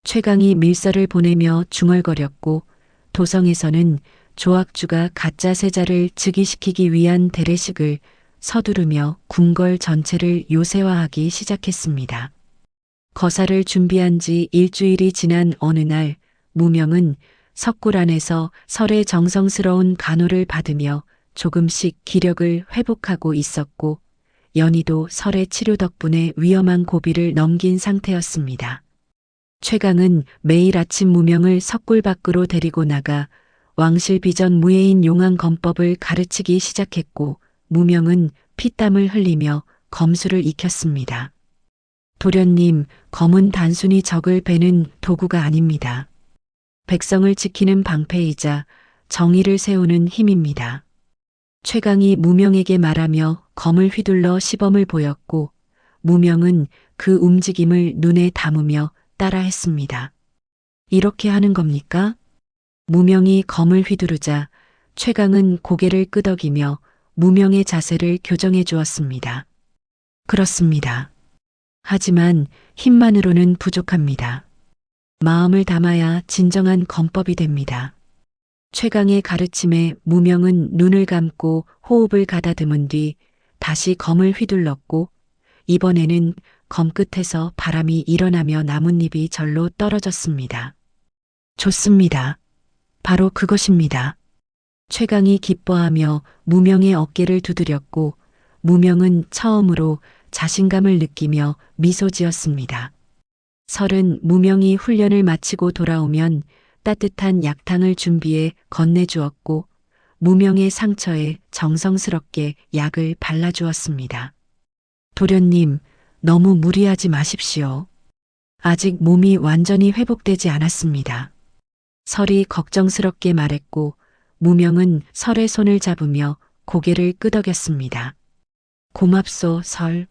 최강이 밀서를 보내며 중얼거렸고 도성에서는 조악주가 가짜 세자를 즉위시키기 위한 대례식을 서두르며 궁궐 전체를 요새화하기 시작했습니다. 거사를 준비한 지 일주일이 지난 어느 날 무명은 석굴 안에서 설의 정성스러운 간호를 받으며 조금씩 기력을 회복하고 있었고 연희도 설의 치료 덕분에 위험한 고비를 넘긴 상태였습니다. 최강은 매일 아침 무명을 석굴 밖으로 데리고 나가 왕실 비전 무예인 용왕 검법을 가르치기 시작했고 무명은 피땀을 흘리며 검술을 익혔습니다. 도련님, 검은 단순히 적을 베는 도구가 아닙니다. 백성을 지키는 방패이자 정의를 세우는 힘입니다. 최강이 무명에게 말하며 검을 휘둘러 시범을 보였고 무명은 그 움직임을 눈에 담으며 따라했습니다. 이렇게 하는 겁니까? 무명이 검을 휘두르자 최강은 고개를 끄덕이며 무명의 자세를 교정해 주었습니다. 그렇습니다. 하지만 힘만으로는 부족합니다. 마음을 담아야 진정한 검법이 됩니다. 최강의 가르침에 무명은 눈을 감고 호흡을 가다듬은 뒤 다시 검을 휘둘렀고 이번에는 검 끝에서 바람이 일어나며 나뭇잎이 절로 떨어졌습니다. 좋습니다. 바로 그것입니다. 최강이 기뻐하며 무명의 어깨를 두드렸고 무명은 처음으로 자신감을 느끼며 미소 지었습니다. 설은 무명이 훈련을 마치고 돌아오면 따뜻한 약탕을 준비해 건네주었고 무명의 상처에 정성스럽게 약을 발라주었습니다. 도련님, 너무 무리하지 마십시오. 아직 몸이 완전히 회복되지 않았습니다. 설이 걱정스럽게 말했고 무명은 설의 손을 잡으며 고개를 끄덕였습니다. 고맙소, 설.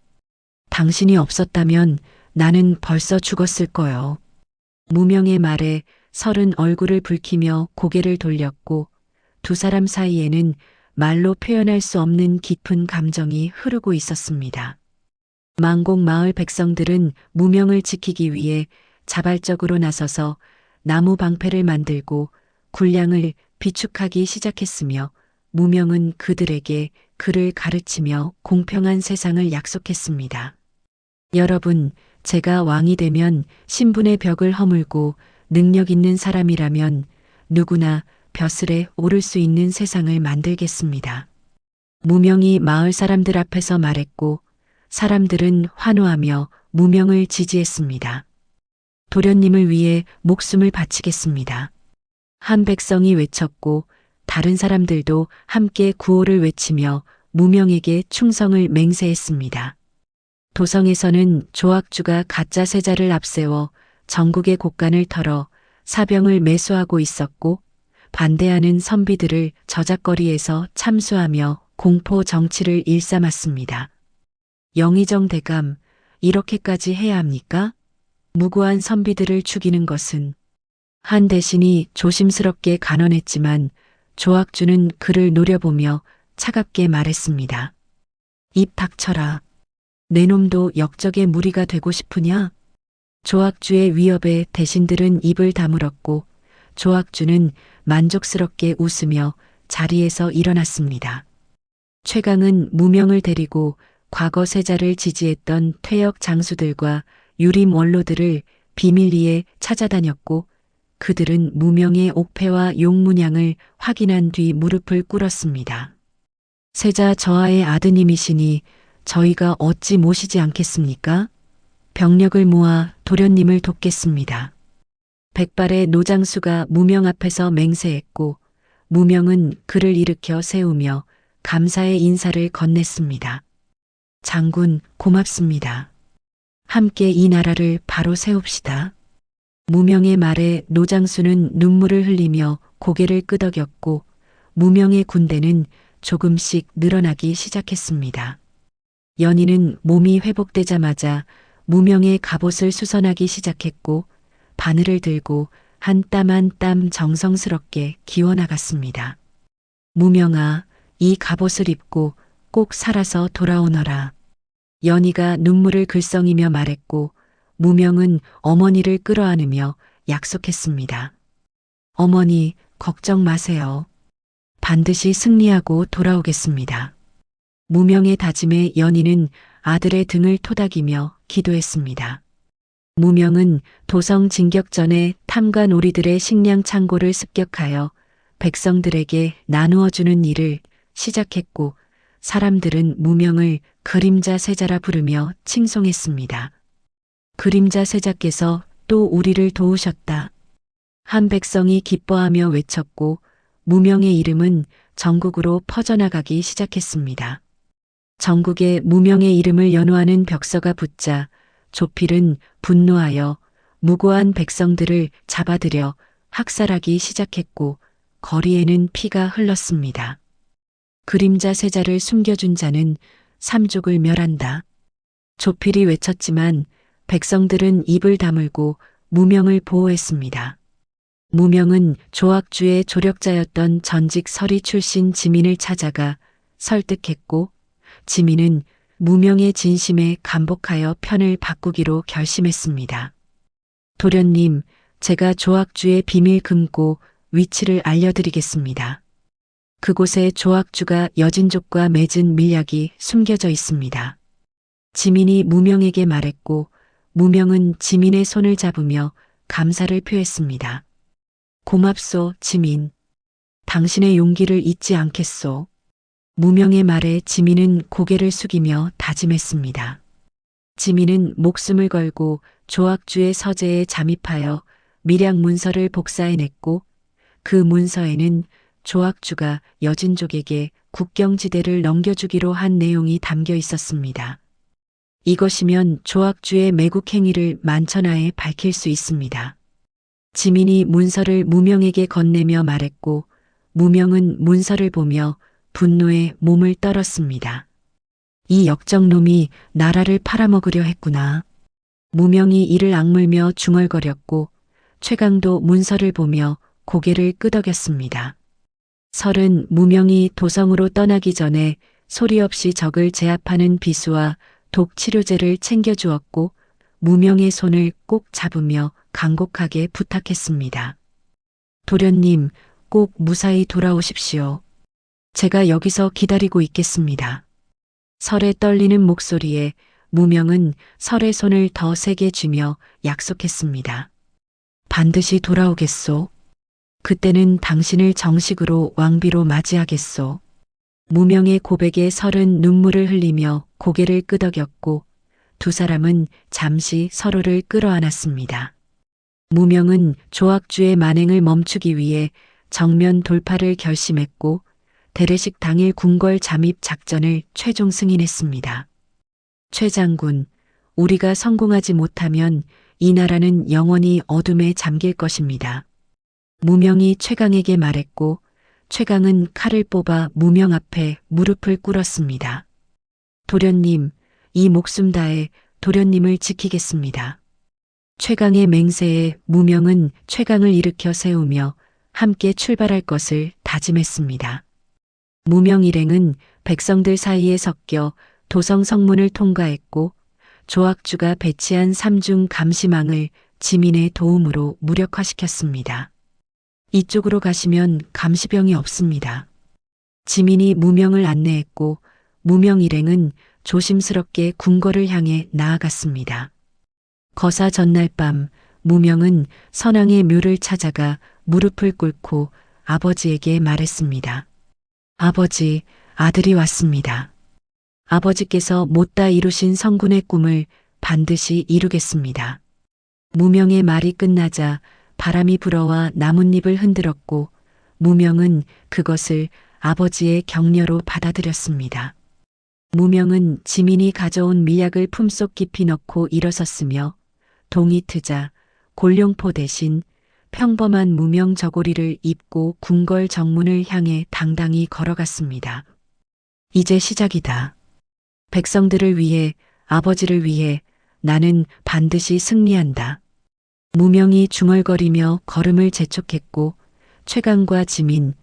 당신이 없었다면 나는 벌써 죽었을 거요. 무명의 말에 설은 얼굴을 붉히며 고개를 돌렸고 두 사람 사이에는 말로 표현할 수 없는 깊은 감정이 흐르고 있었습니다. 망곡 마을 백성들은 무명을 지키기 위해 자발적으로 나서서 나무 방패를 만들고 군량을 비축하기 시작했으며 무명은 그들에게 글을 가르치며 공평한 세상을 약속했습니다. 여러분, 제가 왕이 되면 신분의 벽을 허물고 능력 있는 사람이라면 누구나 벼슬에 오를 수 있는 세상을 만들겠습니다. 무명이 마을 사람들 앞에서 말했고 사람들은 환호하며 무명을 지지했습니다. 도련님을 위해 목숨을 바치겠습니다. 한 백성이 외쳤고 다른 사람들도 함께 구호를 외치며 무명에게 충성을 맹세했습니다. 도성에서는 조악주가 가짜 세자를 앞세워 전국의 곳간을 털어 사병을 매수하고 있었고 반대하는 선비들을 저작거리에서 참수하며 공포 정치를 일삼았습니다. 영의정 대감, 이렇게까지 해야 합니까? 무고한 선비들을 죽이는 것은 한 대신이 조심스럽게 간언했지만 조악주는 그를 노려보며 차갑게 말했습니다. 입 닥쳐라. 내 놈도 역적의 무리가 되고 싶으냐? 조악주의 위협에 대신들은 입을 다물었고 조악주는 만족스럽게 웃으며 자리에서 일어났습니다. 최강은 무명을 데리고 과거 세자를 지지했던 퇴역 장수들과 유림 원로들을 비밀리에 찾아다녔고 그들은 무명의 옥패와 용문양을 확인한 뒤 무릎을 꿇었습니다. 세자 저하의 아드님이시니 저희가 어찌 모시지 않겠습니까? 병력을 모아 도련님을 돕겠습니다. 백발의 노장수가 무명 앞에서 맹세했고 무명은 그를 일으켜 세우며 감사의 인사를 건넸습니다. 장군, 고맙습니다. 함께 이 나라를 바로 세웁시다. 무명의 말에 노장수는 눈물을 흘리며 고개를 끄덕였고 무명의 군대는 조금씩 늘어나기 시작했습니다. 연희는 몸이 회복되자마자 무명의 갑옷을 수선하기 시작했고 바늘을 들고 한 땀 한 땀 정성스럽게 기워나갔습니다. 무명아, 이 갑옷을 입고 꼭 살아서 돌아오너라. 연희가 눈물을 글썽이며 말했고 무명은 어머니를 끌어안으며 약속했습니다. 어머니, 걱정 마세요. 반드시 승리하고 돌아오겠습니다. 무명의 다짐에 연희는 아들의 등을 토닥이며 기도했습니다. 무명은 도성 진격 전에 탐관오리들의 식량 창고를 습격하여 백성들에게 나누어 주는 일을 시작했고 사람들은 무명을 그림자 세자라 부르며 칭송했습니다. 그림자 세자께서 또 우리를 도우셨다. 한 백성이 기뻐하며 외쳤고 무명의 이름은 전국으로 퍼져나가기 시작했습니다. 전국에 무명의 이름을 연호하는 벽서가 붙자 조필은 분노하여 무고한 백성들을 잡아들여 학살하기 시작했고 거리에는 피가 흘렀습니다. 그림자 세자를 숨겨준 자는 삼족을 멸한다. 조필이 외쳤지만 백성들은 입을 다물고 무명을 보호했습니다. 무명은 조악주의 조력자였던 전직 서리 출신 지민을 찾아가 설득했고 지민은 무명의 진심에 감복하여 편을 바꾸기로 결심했습니다. 도련님, 제가 조악주의 비밀 금고 위치를 알려드리겠습니다. 그곳에 조악주가 여진족과 맺은 밀약이 숨겨져 있습니다. 지민이 무명에게 말했고 무명은 지민의 손을 잡으며 감사를 표했습니다. 고맙소, 지민. 당신의 용기를 잊지 않겠소. 무명의 말에 지민은 고개를 숙이며 다짐했습니다. 지민은 목숨을 걸고 조악주의 서재에 잠입하여 밀약 문서를 복사해냈고 그 문서에는 조악주가 여진족에게 국경지대를 넘겨주기로 한 내용이 담겨 있었습니다. 이것이면 조악주의 매국 행위를 만천하에 밝힐 수 있습니다. 지민이 문서를 무명에게 건네며 말했고 무명은 문서를 보며 분노에 몸을 떨었습니다. 이 역적놈이 나라를 팔아먹으려 했구나. 무명이 이를 악물며 중얼거렸고 최강도 문서를 보며 고개를 끄덕였습니다. 설은 무명이 도성으로 떠나기 전에 소리 없이 적을 제압하는 비수와 독치료제를 챙겨주었고 무명의 손을 꼭 잡으며 간곡하게 부탁했습니다. 도련님, 꼭 무사히 돌아오십시오. 제가 여기서 기다리고 있겠습니다. 설의 떨리는 목소리에 무명은 설의 손을 더 세게 쥐며 약속했습니다. 반드시 돌아오겠소. 그때는 당신을 정식으로 왕비로 맞이하겠소. 무명의 고백에 설은 눈물을 흘리며 고개를 끄덕였고 두 사람은 잠시 서로를 끌어안았습니다. 무명은 조악주의 만행을 멈추기 위해 정면 돌파를 결심했고 대례식 당일 궁궐 잠입 작전을 최종 승인했습니다. 최 장군, 우리가 성공하지 못하면 이 나라는 영원히 어둠에 잠길 것입니다. 무명이 최강에게 말했고 최강은 칼을 뽑아 무명 앞에 무릎을 꿇었습니다. 도련님, 이 목숨 다해 도련님을 지키겠습니다. 최강의 맹세에 무명은 최강을 일으켜 세우며 함께 출발할 것을 다짐했습니다. 무명 일행은 백성들 사이에 섞여 도성 성문을 통과했고 조악주가 배치한 삼중 감시망을 지민의 도움으로 무력화시켰습니다. 이쪽으로 가시면 감시병이 없습니다. 지민이 무명을 안내했고 무명 일행은 조심스럽게 궁궐을 향해 나아갔습니다. 거사 전날 밤 무명은 선왕의 묘를 찾아가 무릎을 꿇고 아버지에게 말했습니다. 아버지, 아들이 왔습니다. 아버지께서 못다 이루신 성군의 꿈을 반드시 이루겠습니다. 무명의 말이 끝나자 바람이 불어와 나뭇잎을 흔들었고 무명은 그것을 아버지의 격려로 받아들였습니다. 무명은 지민이 가져온 미약을 품속 깊이 넣고 일어섰으며 동이 트자 골룡포 대신 평범한 무명 저고리를 입고 궁궐 정문을 향해 당당히 걸어갔습니다. 이제 시작이다. 백성들을 위해, 아버지를 위해 나는 반드시 승리한다. 무명이 중얼거리며 걸음을 재촉했고 최강과 지민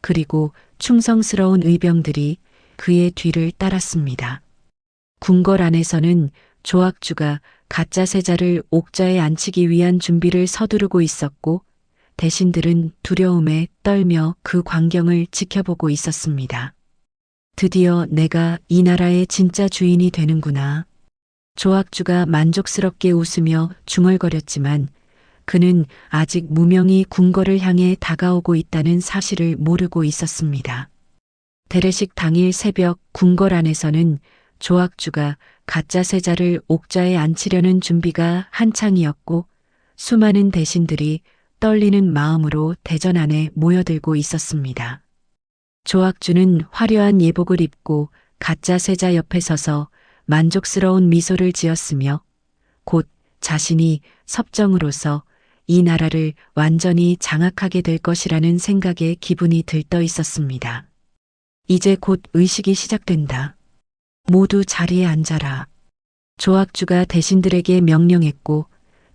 그리고 충성스러운 의병들이 그의 뒤를 따랐습니다. 궁궐 안에서는 조악주가 가짜 세자를 옥좌에 앉히기 위한 준비를 서두르고 있었고 대신들은 두려움에 떨며 그 광경을 지켜보고 있었습니다. 드디어 내가 이 나라의 진짜 주인이 되는구나. 조악주가 만족스럽게 웃으며 중얼거렸지만 그는 아직 무명이 궁궐을 향해 다가오고 있다는 사실을 모르고 있었습니다. 대례식 당일 새벽 궁궐 안에서는 조악주가 가짜 세자를 옥좌에 앉히려는 준비가 한창이었고 수많은 대신들이 떨리는 마음으로 대전 안에 모여들고 있었습니다. 조악주는 화려한 예복을 입고 가짜 세자 옆에 서서 만족스러운 미소를 지었으며 곧 자신이 섭정으로서 이 나라를 완전히 장악하게 될 것이라는 생각에 기분이 들떠 있었습니다. 이제 곧 의식이 시작된다. 모두 자리에 앉아라. 조악주가 대신들에게 명령했고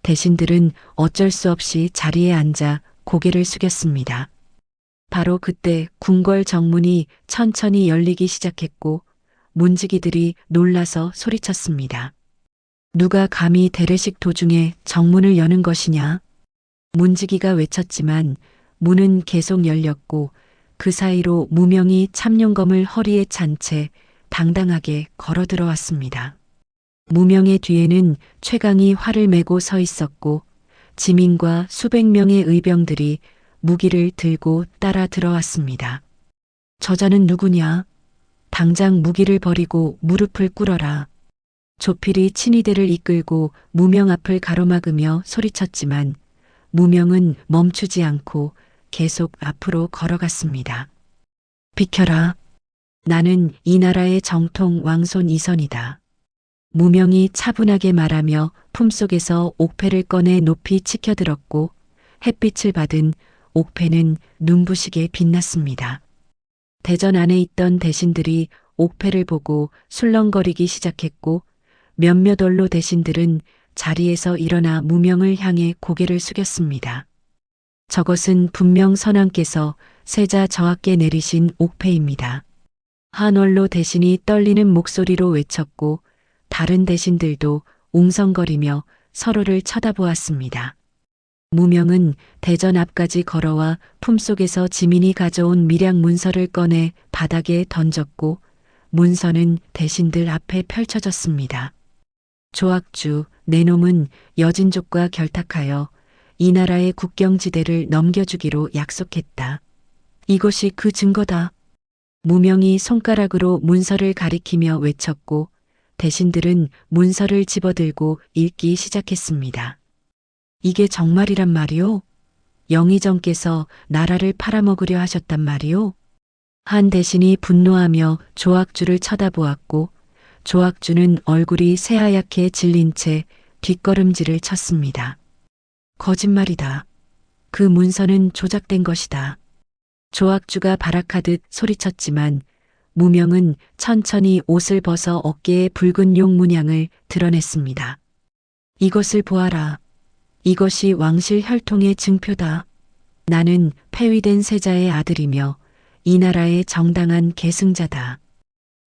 대신들은 어쩔 수 없이 자리에 앉아 고개를 숙였습니다. 바로 그때 궁궐 정문이 천천히 열리기 시작했고 문지기들이 놀라서 소리쳤습니다. 누가 감히 대례식 도중에 정문을 여는 것이냐? 문지기가 외쳤지만 문은 계속 열렸고 그 사이로 무명이 참룡검을 허리에 찬 채 당당하게 걸어 들어왔습니다. 무명의 뒤에는 최강이 활을 메고 서 있었고 지민과 수백 명의 의병들이 무기를 들고 따라 들어왔습니다. 저자는 누구냐? 당장 무기를 버리고 무릎을 꿇어라. 조필이 친위대를 이끌고 무명 앞을 가로막으며 소리쳤지만 무명은 멈추지 않고 계속 앞으로 걸어갔습니다. 비켜라. 나는 이 나라의 정통 왕손 이선이다. 무명이 차분하게 말하며 품속에서 옥패를 꺼내 높이 치켜들었고 햇빛을 받은 옥패는 눈부시게 빛났습니다. 대전 안에 있던 대신들이 옥패를 보고 술렁거리기 시작했고 몇몇 원로 대신들은 자리에서 일어나 무명을 향해 고개를 숙였습니다. 저것은 분명 선왕께서 세자 저하께 내리신 옥패입니다. 한 원로 대신이 떨리는 목소리로 외쳤고 다른 대신들도 웅성거리며 서로를 쳐다보았습니다. 무명은 대전 앞까지 걸어와 품속에서 지민이 가져온 밀약 문서를 꺼내 바닥에 던졌고 문서는 대신들 앞에 펼쳐졌습니다. 조악주, 내 놈은 여진족과 결탁하여 이 나라의 국경지대를 넘겨주기로 약속했다. 이것이 그 증거다. 무명이 손가락으로 문서를 가리키며 외쳤고 대신들은 문서를 집어들고 읽기 시작했습니다. 이게 정말이란 말이오? 영의정께서 나라를 팔아먹으려 하셨단 말이오? 한 대신이 분노하며 조악주를 쳐다보았고 조악주는 얼굴이 새하얗게 질린 채 뒷걸음질을 쳤습니다. 거짓말이다. 그 문서는 조작된 것이다. 조악주가 발악하듯 소리쳤지만 무명은 천천히 옷을 벗어 어깨에 붉은 용 문양을 드러냈습니다. 이것을 보아라. 이것이 왕실 혈통의 증표다. 나는 폐위된 세자의 아들이며 이 나라의 정당한 계승자다.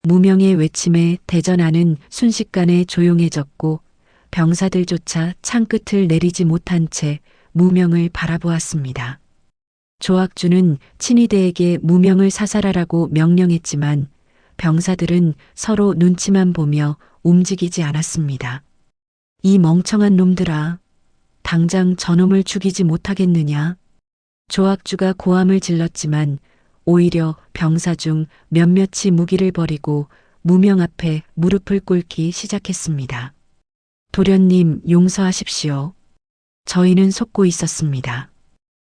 무명의 외침에 대전 안은 순식간에 조용해졌고 병사들조차 창끝을 내리지 못한 채 무명을 바라보았습니다. 조악주는 친위대에게 무명을 사살하라고 명령했지만 병사들은 서로 눈치만 보며 움직이지 않았습니다. 이 멍청한 놈들아, 당장 저놈을 죽이지 못하겠느냐? 조악주가 고함을 질렀지만 오히려 병사 중 몇몇이 무기를 버리고 무명 앞에 무릎을 꿇기 시작했습니다. 도련님, 용서하십시오. 저희는 속고 있었습니다.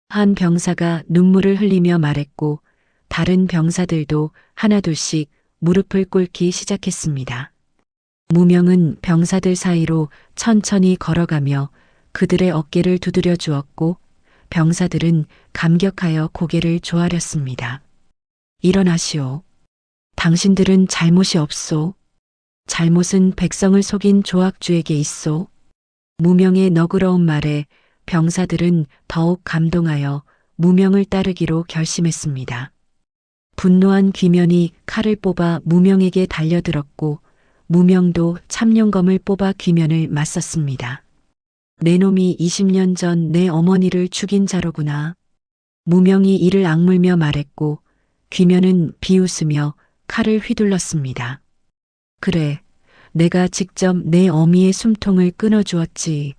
한 병사가 눈물을 흘리며 말했고 다른 병사들도 하나둘씩 무릎을 꿇기 시작했습니다. 무명은 병사들 사이로 천천히 걸어가며 그들의 어깨를 두드려 주었고 병사들은 감격하여 고개를 조아렸습니다. 일어나시오. 당신들은 잘못이 없소. 잘못은 백성을 속인 조악주에게 있소. 무명의 너그러운 말에 병사들은 더욱 감동하여 무명을 따르기로 결심했습니다. 분노한 귀면이 칼을 뽑아 무명에게 달려들었고 무명도 참룡검을 뽑아 귀면을 맞섰습니다. 내 놈이 20년 전 내 어머니를 죽인 자로구나. 무명이 이를 악물며 말했고 귀면은 비웃으며 칼을 휘둘렀습니다. 그래, 내가 직접 내 어미의 숨통을 끊어주었지.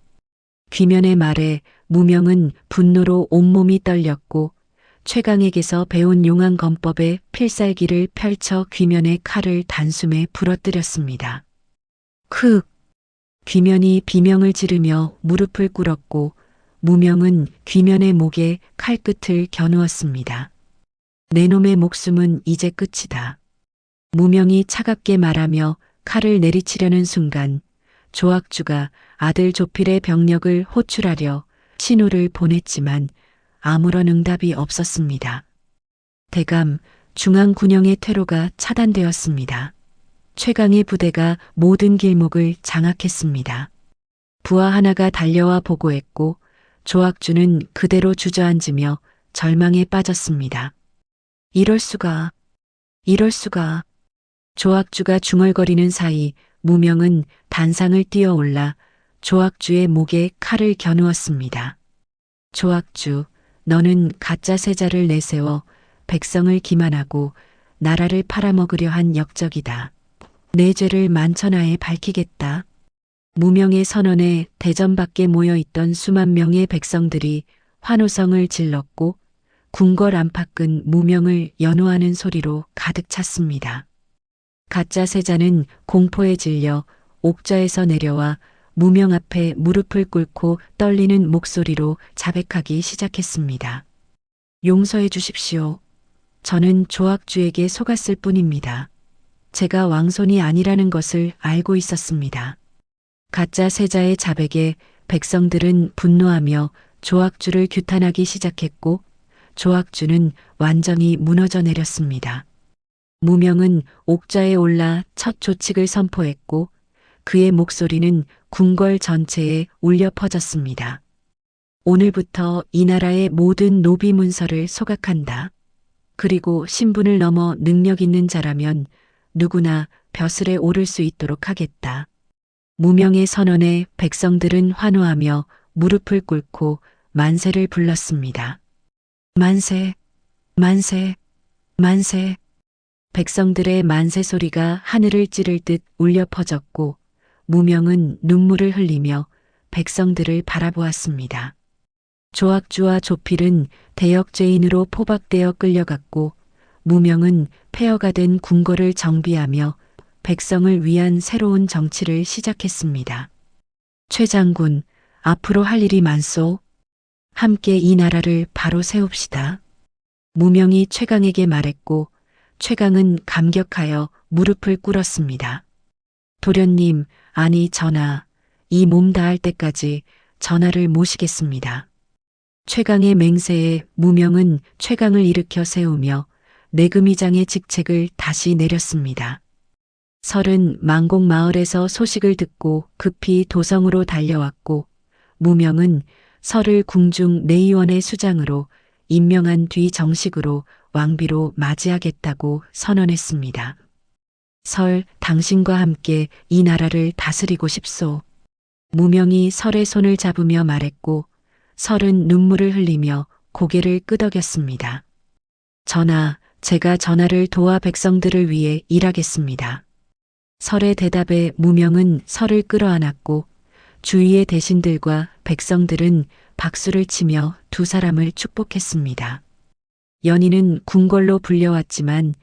귀면의 말에 무명은 분노로 온몸이 떨렸고 최강에게서 배운 용한 검법의 필살기를 펼쳐 귀면의 칼을 단숨에 부러뜨렸습니다. 흑! 귀면이 비명을 지르며 무릎을 꿇었고 무명은 귀면의 목에 칼끝을 겨누었습니다. 내 놈의 목숨은 이제 끝이다. 무명이 차갑게 말하며 칼을 내리치려는 순간 조악주가 아들 조필의 병력을 호출하려 신호를 보냈지만 아무런 응답이 없었습니다. 대감 중앙군영의 퇴로가 차단되었습니다. 최강의 부대가 모든 길목을 장악했습니다. 부하 하나가 달려와 보고했고 조악주는 그대로 주저앉으며 절망에 빠졌습니다. 이럴 수가. 조악주가 중얼거리는 사이 무명은 단상을 뛰어올라 조악주의 목에 칼을 겨누었습니다. 조악주, 너는 가짜 세자를 내세워 백성을 기만하고 나라를 팔아먹으려 한 역적이다. 내 죄를 만천하에 밝히겠다. 무명의 선언에 대전 밖에 모여있던 수만 명의 백성들이 환호성을 질렀고 궁궐 안팎은 무명을 연호하는 소리로 가득 찼습니다. 가짜 세자는 공포에 질려 옥좌에서 내려와 무명 앞에 무릎을 꿇고 떨리는 목소리로 자백하기 시작했습니다. 용서해 주십시오. 저는 조악주에게 속았을 뿐입니다. 제가 왕손이 아니라는 것을 알고 있었습니다. 가짜 세자의 자백에 백성들은 분노하며 조악주를 규탄하기 시작했고 조악주는 완전히 무너져 내렸습니다. 무명은 옥좌에 올라 첫 조칙을 선포했고 그의 목소리는 궁궐 전체에 울려 퍼졌습니다. 오늘부터 이 나라의 모든 노비 문서를 소각한다. 그리고 신분을 넘어 능력 있는 자라면 누구나 벼슬에 오를 수 있도록 하겠다. 무명의 선언에 백성들은 환호하며 무릎을 꿇고 만세를 불렀습니다. 만세, 만세, 만세. 백성들의 만세 소리가 하늘을 찌를 듯 울려 퍼졌고 무명은 눈물을 흘리며 백성들을 바라보았습니다. 조악주와 조필은 대역죄인으로 포박되어 끌려갔고 무명은 폐허가 된 궁궐을 정비하며 백성을 위한 새로운 정치를 시작했습니다. 최 장군, 앞으로 할 일이 많소. 함께 이 나라를 바로 세웁시다. 무명이 최강에게 말했고 최강은 감격하여 무릎을 꿇었습니다. 도련님, 아니 전하, 이 몸 다할 때까지 전하를 모시겠습니다. 최강의 맹세에 무명은 최강을 일으켜 세우며 내금위장의 직책을 다시 내렸습니다. 설은 망곡 마을에서 소식을 듣고 급히 도성으로 달려왔고 무명은 설을 궁중 내의원의 수장으로 임명한 뒤 정식으로 왕비로 맞이하겠다고 선언했습니다. 설, 당신과 함께 이 나라를 다스리고 싶소. 무명이 설의 손을 잡으며 말했고 설은 눈물을 흘리며 고개를 끄덕였습니다. 전하, 제가 전하를 도와 백성들을 위해 일하겠습니다. 설의 대답에 무명은 설을 끌어안았고 주위의 대신들과 백성들은 박수를 치며 두 사람을 축복했습니다. 연희는 궁궐로 불려왔지만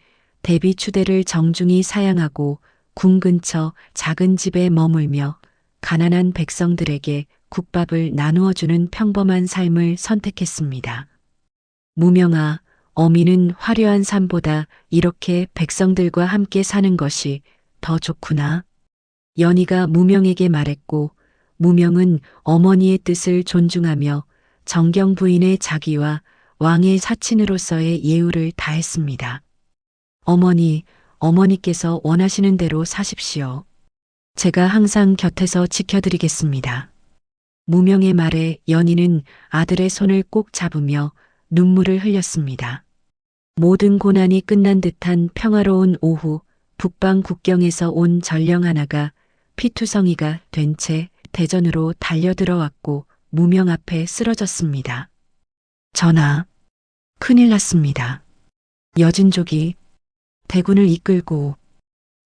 대비 추대를 정중히 사양하고 궁 근처 작은 집에 머물며 가난한 백성들에게 국밥을 나누어 주는 평범한 삶을 선택했습니다. 무명아, 어미는 화려한 삶보다 이렇게 백성들과 함께 사는 것이 더 좋구나. 연희가 무명에게 말했고, 무명은 어머니의 뜻을 존중하며 정경 부인의 자기와 왕의 사친으로서의 예우를 다했습니다. 어머니, 어머니께서 원하시는 대로 사십시오. 제가 항상 곁에서 지켜드리겠습니다. 무명의 말에 연희는 아들의 손을 꼭 잡으며 눈물을 흘렸습니다. 모든 고난이 끝난 듯한 평화로운 오후, 북방 국경에서 온 전령 하나가 피투성이가 된 채 대전으로 달려들어왔고 무명 앞에 쓰러졌습니다. 전하, 큰일 났습니다. 여진족이 대군을 이끌고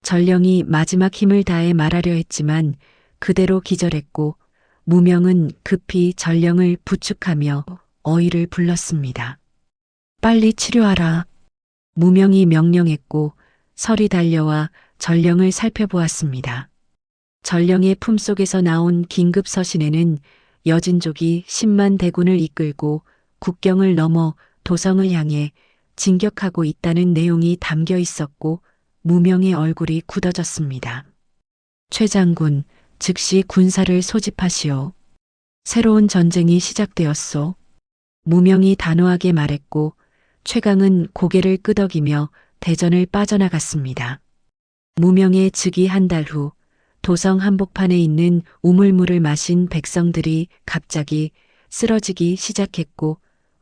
전령이 마지막 힘을 다해 말하려 했지만 그대로 기절했고 무명은 급히 전령을 부축하며 어의를 불렀습니다. 빨리 치료하라. 무명이 명령했고 설이 달려와 전령을 살펴보았습니다. 전령의 품속에서 나온 긴급 서신에는 여진족이 10만 대군을 이끌고 국경을 넘어 도성을 향해 진격하고 있다는 내용이 담겨 있었고 무명의 얼굴이 굳어졌습니다. 최 장군, 즉시 군사를 소집하시오. 새로운 전쟁이 시작되었소. 무명이 단호하게 말했고 최강은 고개를 끄덕이며 대전을 빠져나갔습니다. 무명의 즉위 한 달 후 도성 한복판에 있는 우물물을 마신 백성들이 갑자기 쓰러지기 시작했고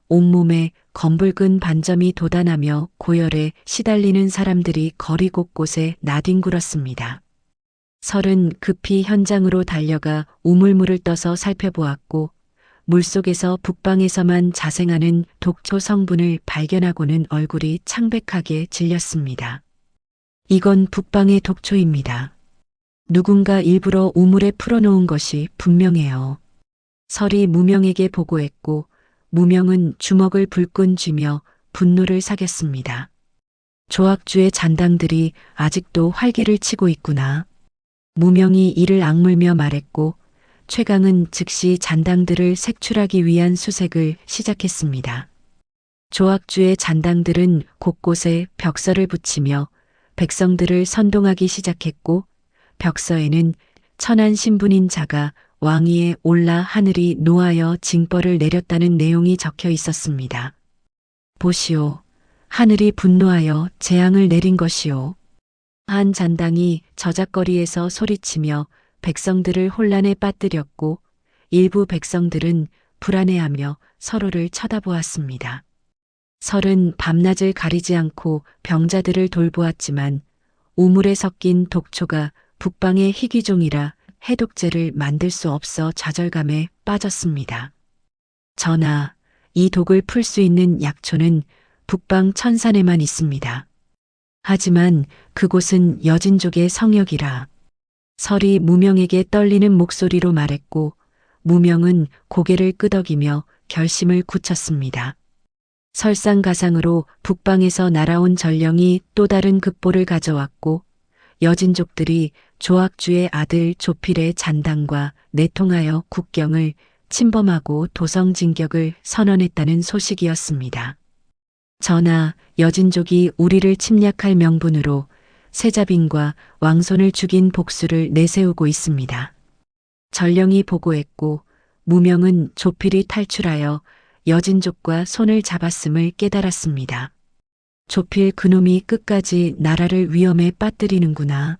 온몸에 검붉은 반점이 돋아나며 고열에 시달리는 사람들이 거리 곳곳에 나뒹굴었습니다. 설은 급히 현장으로 달려가 우물물을 떠서 살펴보았고 물속에서 북방에서만 자생하는 독초 성분을 발견하고는 얼굴이 창백하게 질렸습니다. 이건 북방의 독초입니다. 누군가 일부러 우물에 풀어놓은 것이 분명해요. 설이 무명에게 보고했고 무명은 주먹을 불끈 쥐며 분노를 사겼습니다. 조악주의 잔당들이 아직도 활개를 치고 있구나. 무명이 이를 악물며 말했고 최강은 즉시 잔당들을 색출하기 위한 수색을 시작했습니다. 조악주의 잔당들은 곳곳에 벽서를 붙이며 백성들을 선동하기 시작했고 벽서에는 천한 신분인 자가 왕위에 올라 하늘이 노하여 징벌을 내렸다는 내용이 적혀 있었습니다. 보시오. 하늘이 분노하여 재앙을 내린 것이오. 한 잔당이 저작거리에서 소리치며 백성들을 혼란에 빠뜨렸고 일부 백성들은 불안해하며 서로를 쳐다보았습니다. 설은 밤낮을 가리지 않고 병자들을 돌보았지만 우물에 섞인 독초가 북방의 희귀종이라 해독제를 만들 수 없어 좌절감에 빠졌습니다. 전하, 이 독을 풀 수 있는 약초는 북방 천산에만 있습니다. 하지만 그곳은 여진족의 성역이라. 설이 무명에게 떨리는 목소리로 말했고 무명은 고개를 끄덕이며 결심을 굳혔습니다. 설상가상으로 북방에서 날아온 전령이 또 다른 급보를 가져왔고 여진족들이 조악주의 아들 조필의 잔당과 내통하여 국경을 침범하고 도성 진격을 선언했다는 소식이었습니다. 전하, 여진족이 우리를 침략할 명분으로 세자빈과 왕손을 죽인 복수를 내세우고 있습니다. 전령이 보고했고 무명은 조필이 탈출하여 여진족과 손을 잡았음을 깨달았습니다. 조필 그놈이 끝까지 나라를 위험에 빠뜨리는구나.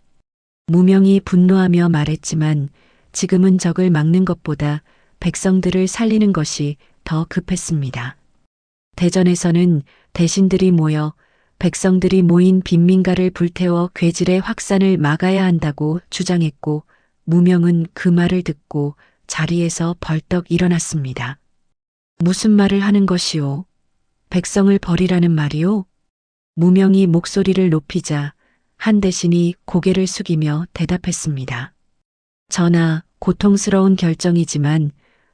무명이 분노하며 말했지만 지금은 적을 막는 것보다 백성들을 살리는 것이 더 급했습니다. 대전에서는 대신들이 모여 백성들이 모인 빈민가를 불태워 괴질의 확산을 막아야 한다고 주장했고 무명은 그 말을 듣고 자리에서 벌떡 일어났습니다. 무슨 말을 하는 것이오? 백성을 버리라는 말이오? 무명이 목소리를 높이자 한 대신이 고개를 숙이며 대답했습니다. 전하, 고통스러운 결정이지만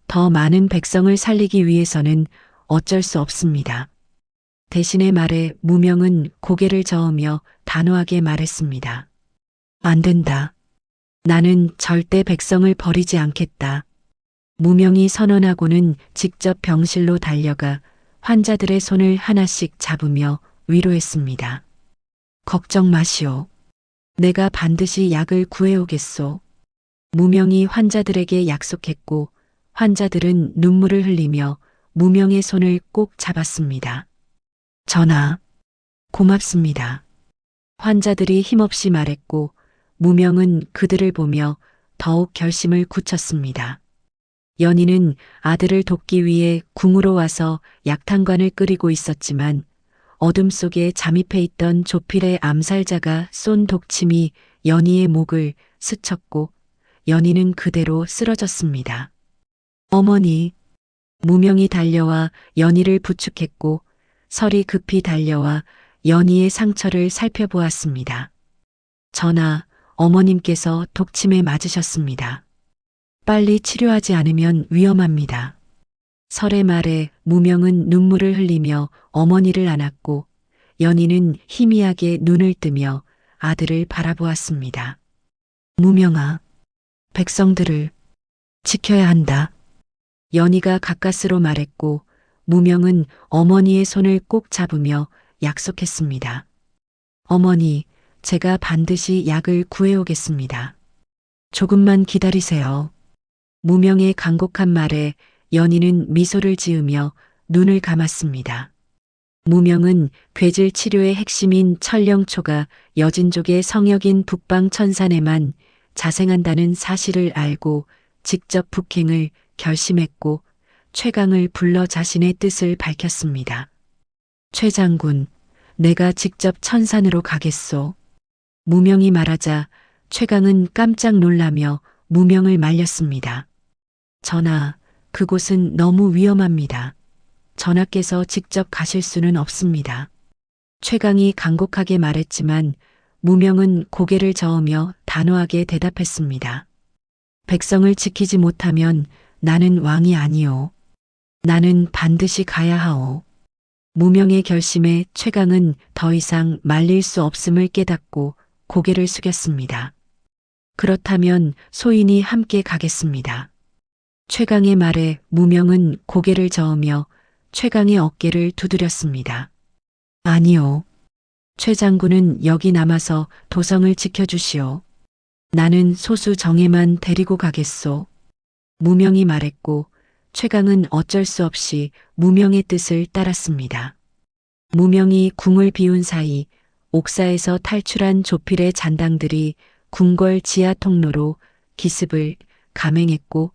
더 많은 백성을 살리기 위해서는 어쩔 수 없습니다. 대신의 말에 무명은 고개를 저으며 단호하게 말했습니다. 안 된다. 나는 절대 백성을 버리지 않겠다. 무명이 선언하고는 직접 병실로 달려가 환자들의 손을 하나씩 잡으며 위로했습니다. 걱정 마시오. 내가 반드시 약을 구해오겠소. 무명이 환자들에게 약속했고 환자들은 눈물을 흘리며 무명의 손을 꼭 잡았습니다. 전하, 고맙습니다. 환자들이 힘없이 말했고 무명은 그들을 보며 더욱 결심을 굳혔습니다. 연희는 아들을 돕기 위해 궁으로 와서 약탕관을 끓이고 있었지만 어둠 속에 잠입해 있던 조필의 암살자가 쏜 독침이 연희의 목을 스쳤고 연희는 그대로 쓰러졌습니다. 어머니, 무명이 달려와 연희를 부축했고 설이 급히 달려와 연희의 상처를 살펴보았습니다. 전하, 어머님께서 독침에 맞으셨습니다. 빨리 치료하지 않으면 위험합니다. 설의 말에 무명은 눈물을 흘리며 어머니를 안았고 연희는 희미하게 눈을 뜨며 아들을 바라보았습니다. 무명아, 백성들을 지켜야 한다. 연희가 가까스로 말했고 무명은 어머니의 손을 꼭 잡으며 약속했습니다. 어머니, 제가 반드시 약을 구해오겠습니다. 조금만 기다리세요. 무명의 간곡한 말에 연희는 미소를 지으며 눈을 감았습니다. 무명은 괴질 치료의 핵심인 천령초가 여진족의 성역인 북방천산에만 자생한다는 사실을 알고 직접 북행을 결심했고 최강을 불러 자신의 뜻을 밝혔습니다. 최 장군, 내가 직접 천산으로 가겠소. 무명이 말하자 최강은 깜짝 놀라며 무명을 말렸습니다. 전하, 그곳은 너무 위험합니다. 전하께서 직접 가실 수는 없습니다. 최강이 간곡하게 말했지만 무명은 고개를 저으며 단호하게 대답했습니다. 백성을 지키지 못하면 나는 왕이 아니오. 나는 반드시 가야 하오. 무명의 결심에 최강은 더 이상 말릴 수 없음을 깨닫고 고개를 숙였습니다. 그렇다면 소인이 함께 가겠습니다. 최강의 말에 무명은 고개를 저으며 최강의 어깨를 두드렸습니다. 아니요. 최 장군은 여기 남아서 도성을 지켜주시오. 나는 소수 정예만 데리고 가겠소. 무명이 말했고 최강은 어쩔 수 없이 무명의 뜻을 따랐습니다. 무명이 궁을 비운 사이 옥사에서 탈출한 조필의 잔당들이 궁궐 지하 통로로 기습을 감행했고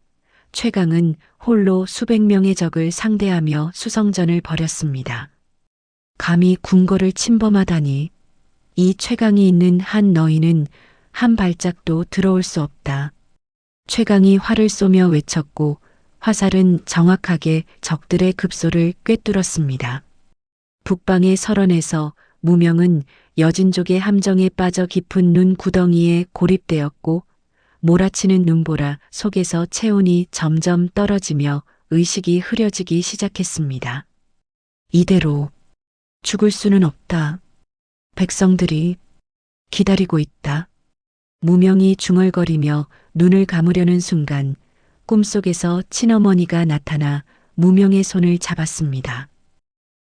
최강은 홀로 수백 명의 적을 상대하며 수성전을 벌였습니다. 감히 궁궐을 침범하다니. 이 최강이 있는 한 너희는 한 발짝도 들어올 수 없다. 최강이 활을 쏘며 외쳤고 화살은 정확하게 적들의 급소를 꿰뚫었습니다. 북방의 설원에서 무명은 여진족의 함정에 빠져 깊은 눈 구덩이에 고립되었고 몰아치는 눈보라 속에서 체온이 점점 떨어지며 의식이 흐려지기 시작했습니다. 이대로 죽을 수는 없다. 백성들이 기다리고 있다. 무명이 중얼거리며 눈을 감으려는 순간 꿈속에서 친어머니가 나타나 무명의 손을 잡았습니다.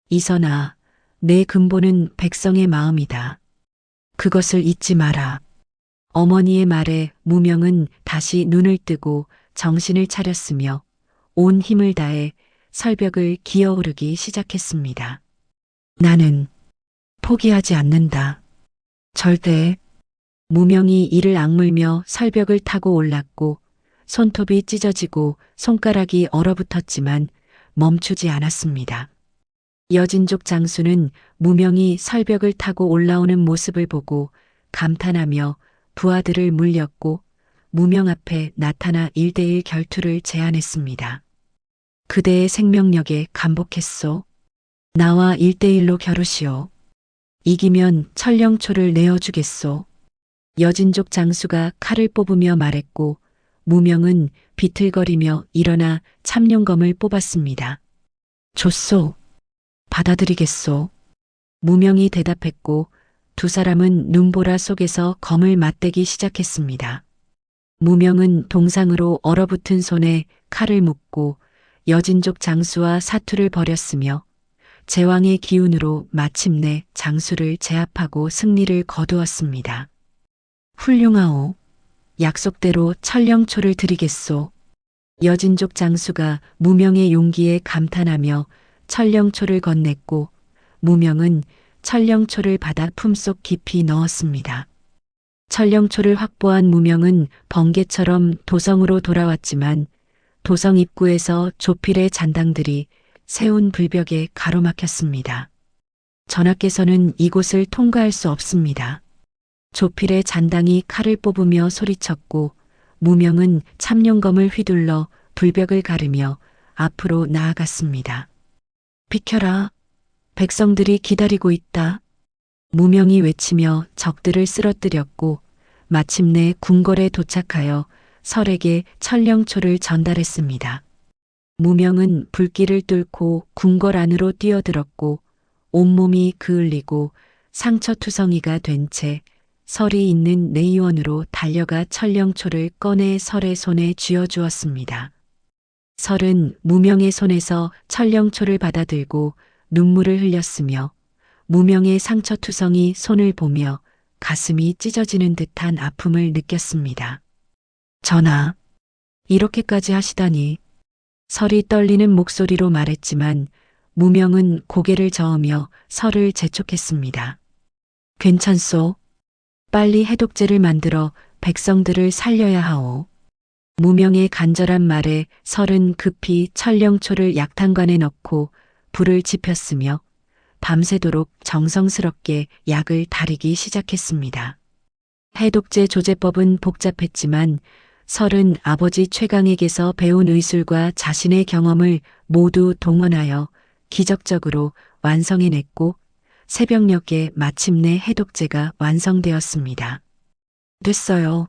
이선아, 내 근본은 백성의 마음이다. 그것을 잊지 마라. 어머니의 말에 무명은 다시 눈을 뜨고 정신을 차렸으며 온 힘을 다해 설벽을 기어오르기 시작했습니다. 나는 포기하지 않는다. 절대. 무명이 이를 악물며 설벽을 타고 올랐고 손톱이 찢어지고 손가락이 얼어붙었지만 멈추지 않았습니다. 여진족 장수는 무명이 설벽을 타고 올라오는 모습을 보고 감탄하며 부하들을 물렸고 무명 앞에 나타나 1대1 결투를 제안했습니다. 그대의 생명력에 감복했소. 나와 1대1로 겨루시오. 이기면 천령초를 내어주겠소. 여진족 장수가 칼을 뽑으며 말했고 무명은 비틀거리며 일어나 참룡검을 뽑았습니다. 좋소. 받아들이겠소. 무명이 대답했고 두 사람은 눈보라 속에서 검을 맞대기 시작했습니다. 무명은 동상으로 얼어붙은 손에 칼을 묶고 여진족 장수와 사투를 벌였으며 제왕의 기운으로 마침내 장수를 제압하고 승리를 거두었습니다. 훌륭하오. 약속대로 천령초를 드리겠소. 여진족 장수가 무명의 용기에 감탄하며 천령초를 건넸고 무명은 천령초를 받아 품속 깊이 넣었습니다. 천령초를 확보한 무명은 번개처럼 도성으로 돌아왔지만 도성 입구에서 조필의 잔당들이 세운 불벽에 가로막혔습니다. 전하께서는 이곳을 통과할 수 없습니다. 조필의 잔당이 칼을 뽑으며 소리쳤고 무명은 참룡검을 휘둘러 불벽을 가르며 앞으로 나아갔습니다. 비켜라. 백성들이 기다리고 있다. 무명이 외치며 적들을 쓰러뜨렸고 마침내 궁궐에 도착하여 설에게 천령초를 전달했습니다. 무명은 불길을 뚫고 궁궐 안으로 뛰어들었고 온몸이 그을리고 상처투성이가 된 채 설이 있는 내의원으로 달려가 천령초를 꺼내 설의 손에 쥐어주었습니다. 설은 무명의 손에서 천령초를 받아들고 눈물을 흘렸으며 무명의 상처투성이 손을 보며 가슴이 찢어지는 듯한 아픔을 느꼈습니다. 전하, 이렇게까지 하시다니. 설이 떨리는 목소리로 말했지만 무명은 고개를 저으며 설을 재촉했습니다. 괜찮소. 빨리 해독제를 만들어 백성들을 살려야 하오. 무명의 간절한 말에 설은 급히 천령초를 약탕관에 넣고 불을 지폈으며 밤새도록 정성스럽게 약을 다리기 시작했습니다. 해독제 조제법은 복잡했지만 설은 아버지 최강에게서 배운 의술과 자신의 경험을 모두 동원하여 기적적으로 완성해냈고 새벽녘에 마침내 해독제가 완성되었습니다. 됐어요.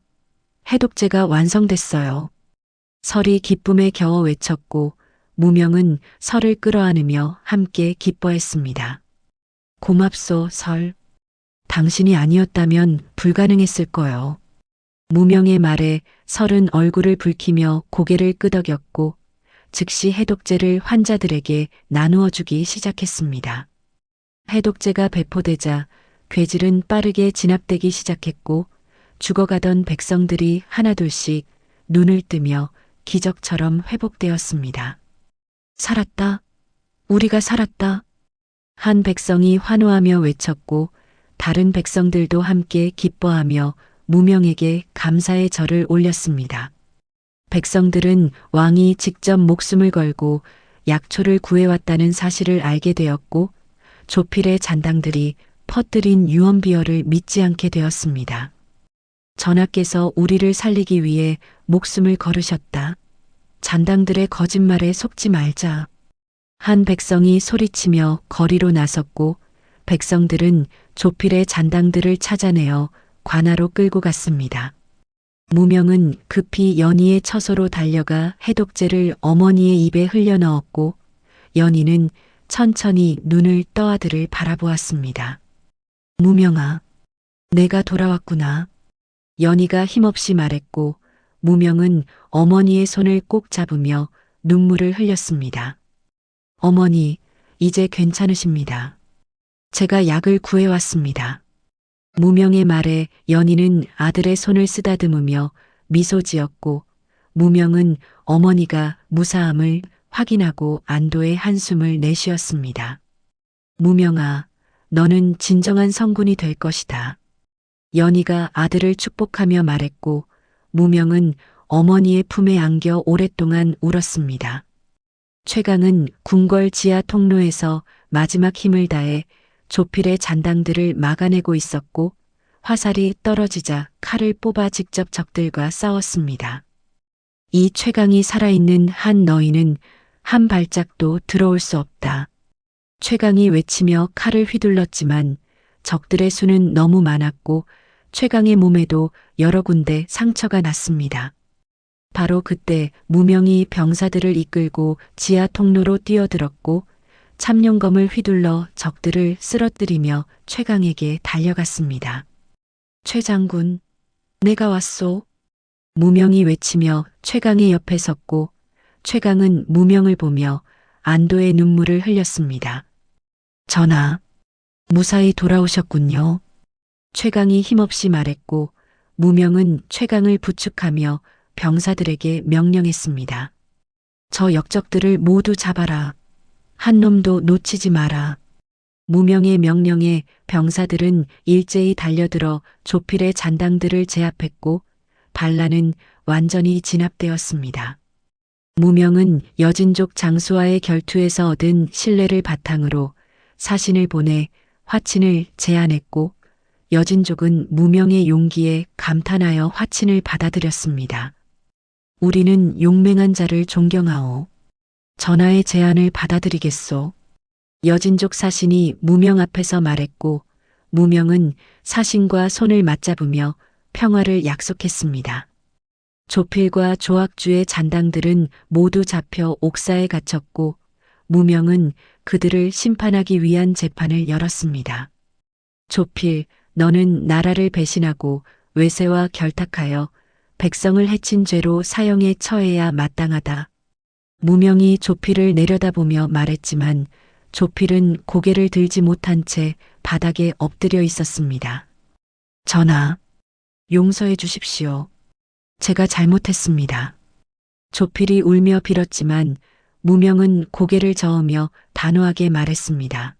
해독제가 완성됐어요. 설이 기쁨에 겨워 외쳤고 무명은 설을 끌어안으며 함께 기뻐했습니다. 고맙소, 설. 당신이 아니었다면 불가능했을 거요. 무명의 말에 설은 얼굴을 붉히며 고개를 끄덕였고 즉시 해독제를 환자들에게 나누어 주기 시작했습니다. 해독제가 배포되자 괴질은 빠르게 진압되기 시작했고 죽어가던 백성들이 하나둘씩 눈을 뜨며 기적처럼 회복되었습니다. 살았다. 우리가 살았다. 한 백성이 환호하며 외쳤고 다른 백성들도 함께 기뻐하며 무명에게 감사의 절을 올렸습니다. 백성들은 왕이 직접 목숨을 걸고 약초를 구해왔다는 사실을 알게 되었고 조필의 잔당들이 퍼뜨린 유언비어를 믿지 않게 되었습니다. 전하께서 우리를 살리기 위해 목숨을 걸으셨다. 잔당들의 거짓말에 속지 말자. 한 백성이 소리치며 거리로 나섰고 백성들은 조필의 잔당들을 찾아내어 관하로 끌고 갔습니다. 무명은 급히 연희의 처소로 달려가 해독제를 어머니의 입에 흘려넣었고 연희는 천천히 눈을 떠 아들을 바라보았습니다. 무명아, 내가 돌아왔구나. 연희가 힘없이 말했고 무명은 어머니의 손을 꼭 잡으며 눈물을 흘렸습니다. 어머니, 이제 괜찮으십니다. 제가 약을 구해왔습니다. 무명의 말에 연희는 아들의 손을 쓰다듬으며 미소 지었고 무명은 어머니가 무사함을 확인하고 안도의 한숨을 내쉬었습니다. 무명아, 너는 진정한 성군이 될 것이다. 연희가 아들을 축복하며 말했고 무명은 어머니의 품에 안겨 오랫동안 울었습니다. 최강은 궁궐 지하 통로에서 마지막 힘을 다해 조필의 잔당들을 막아내고 있었고 화살이 떨어지자 칼을 뽑아 직접 적들과 싸웠습니다. 이 최강이 살아있는 한 너희는 한 발짝도 들어올 수 없다. 최강이 외치며 칼을 휘둘렀지만 적들의 수는 너무 많았고 최강의 몸에도 여러 군데 상처가 났습니다. 바로 그때 무명이 병사들을 이끌고 지하 통로로 뛰어들었고 참룡검을 휘둘러 적들을 쓰러뜨리며 최강에게 달려갔습니다. 최장군, 내가 왔소. 무명이 외치며 최강의 옆에 섰고 최강은 무명을 보며 안도의 눈물을 흘렸습니다. 전하, 무사히 돌아오셨군요. 최강이 힘없이 말했고 무명은 최강을 부축하며 병사들에게 명령했습니다. 저 역적들을 모두 잡아라. 한 놈도 놓치지 마라. 무명의 명령에 병사들은 일제히 달려들어 조필의 잔당들을 제압했고 반란은 완전히 진압되었습니다. 무명은 여진족 장수와의 결투에서 얻은 신뢰를 바탕으로 사신을 보내 화친을 제안했고 여진족은 무명의 용기에 감탄하여 화친을 받아들였습니다. 우리는 용맹한 자를 존경하오. 전하의 제안을 받아들이겠소. 여진족 사신이 무명 앞에서 말했고 무명은 사신과 손을 맞잡으며 평화를 약속했습니다. 조필과 조학주의 잔당들은 모두 잡혀 옥사에 갇혔고 무명은 그들을 심판하기 위한 재판을 열었습니다. 조필, 너는 나라를 배신하고 외세와 결탁하여 백성을 해친 죄로 사형에 처해야 마땅하다. 무명이 조필을 내려다보며 말했지만 조필은 고개를 들지 못한 채 바닥에 엎드려 있었습니다. 전하, 용서해 주십시오. 제가 잘못했습니다. 조필이 울며 빌었지만 무명은 고개를 저으며 단호하게 말했습니다.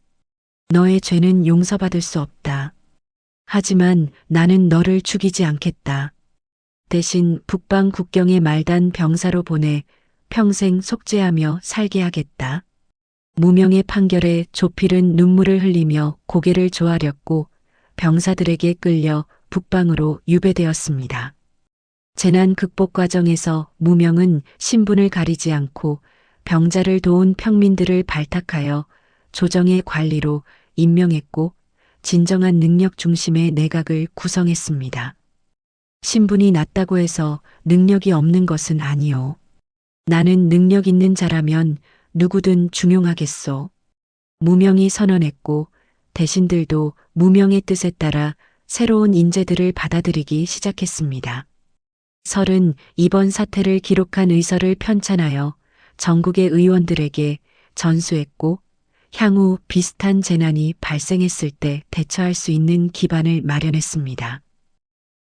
너의 죄는 용서받을 수 없다. 하지만 나는 너를 죽이지 않겠다. 대신 북방 국경에 말단 병사로 보내 평생 속죄하며 살게 하겠다. 무명의 판결에 조필은 눈물을 흘리며 고개를 조아렸고 병사들에게 끌려 북방으로 유배되었습니다. 재난 극복 과정에서 무명은 신분을 가리지 않고 병자를 도운 평민들을 발탁하여 조정의 관리로 임명했고 진정한 능력 중심의 내각을 구성했습니다. 신분이 낮다고 해서 능력이 없는 것은 아니오. 나는 능력 있는 자라면 누구든 중용하겠소. 무명이 선언했고 대신들도 무명의 뜻에 따라 새로운 인재들을 받아들이기 시작했습니다. 설은 이번 사태를 기록한 의서를 편찬하여 전국의 의원들에게 전수했고 향후 비슷한 재난이 발생했을 때 대처할 수 있는 기반을 마련했습니다.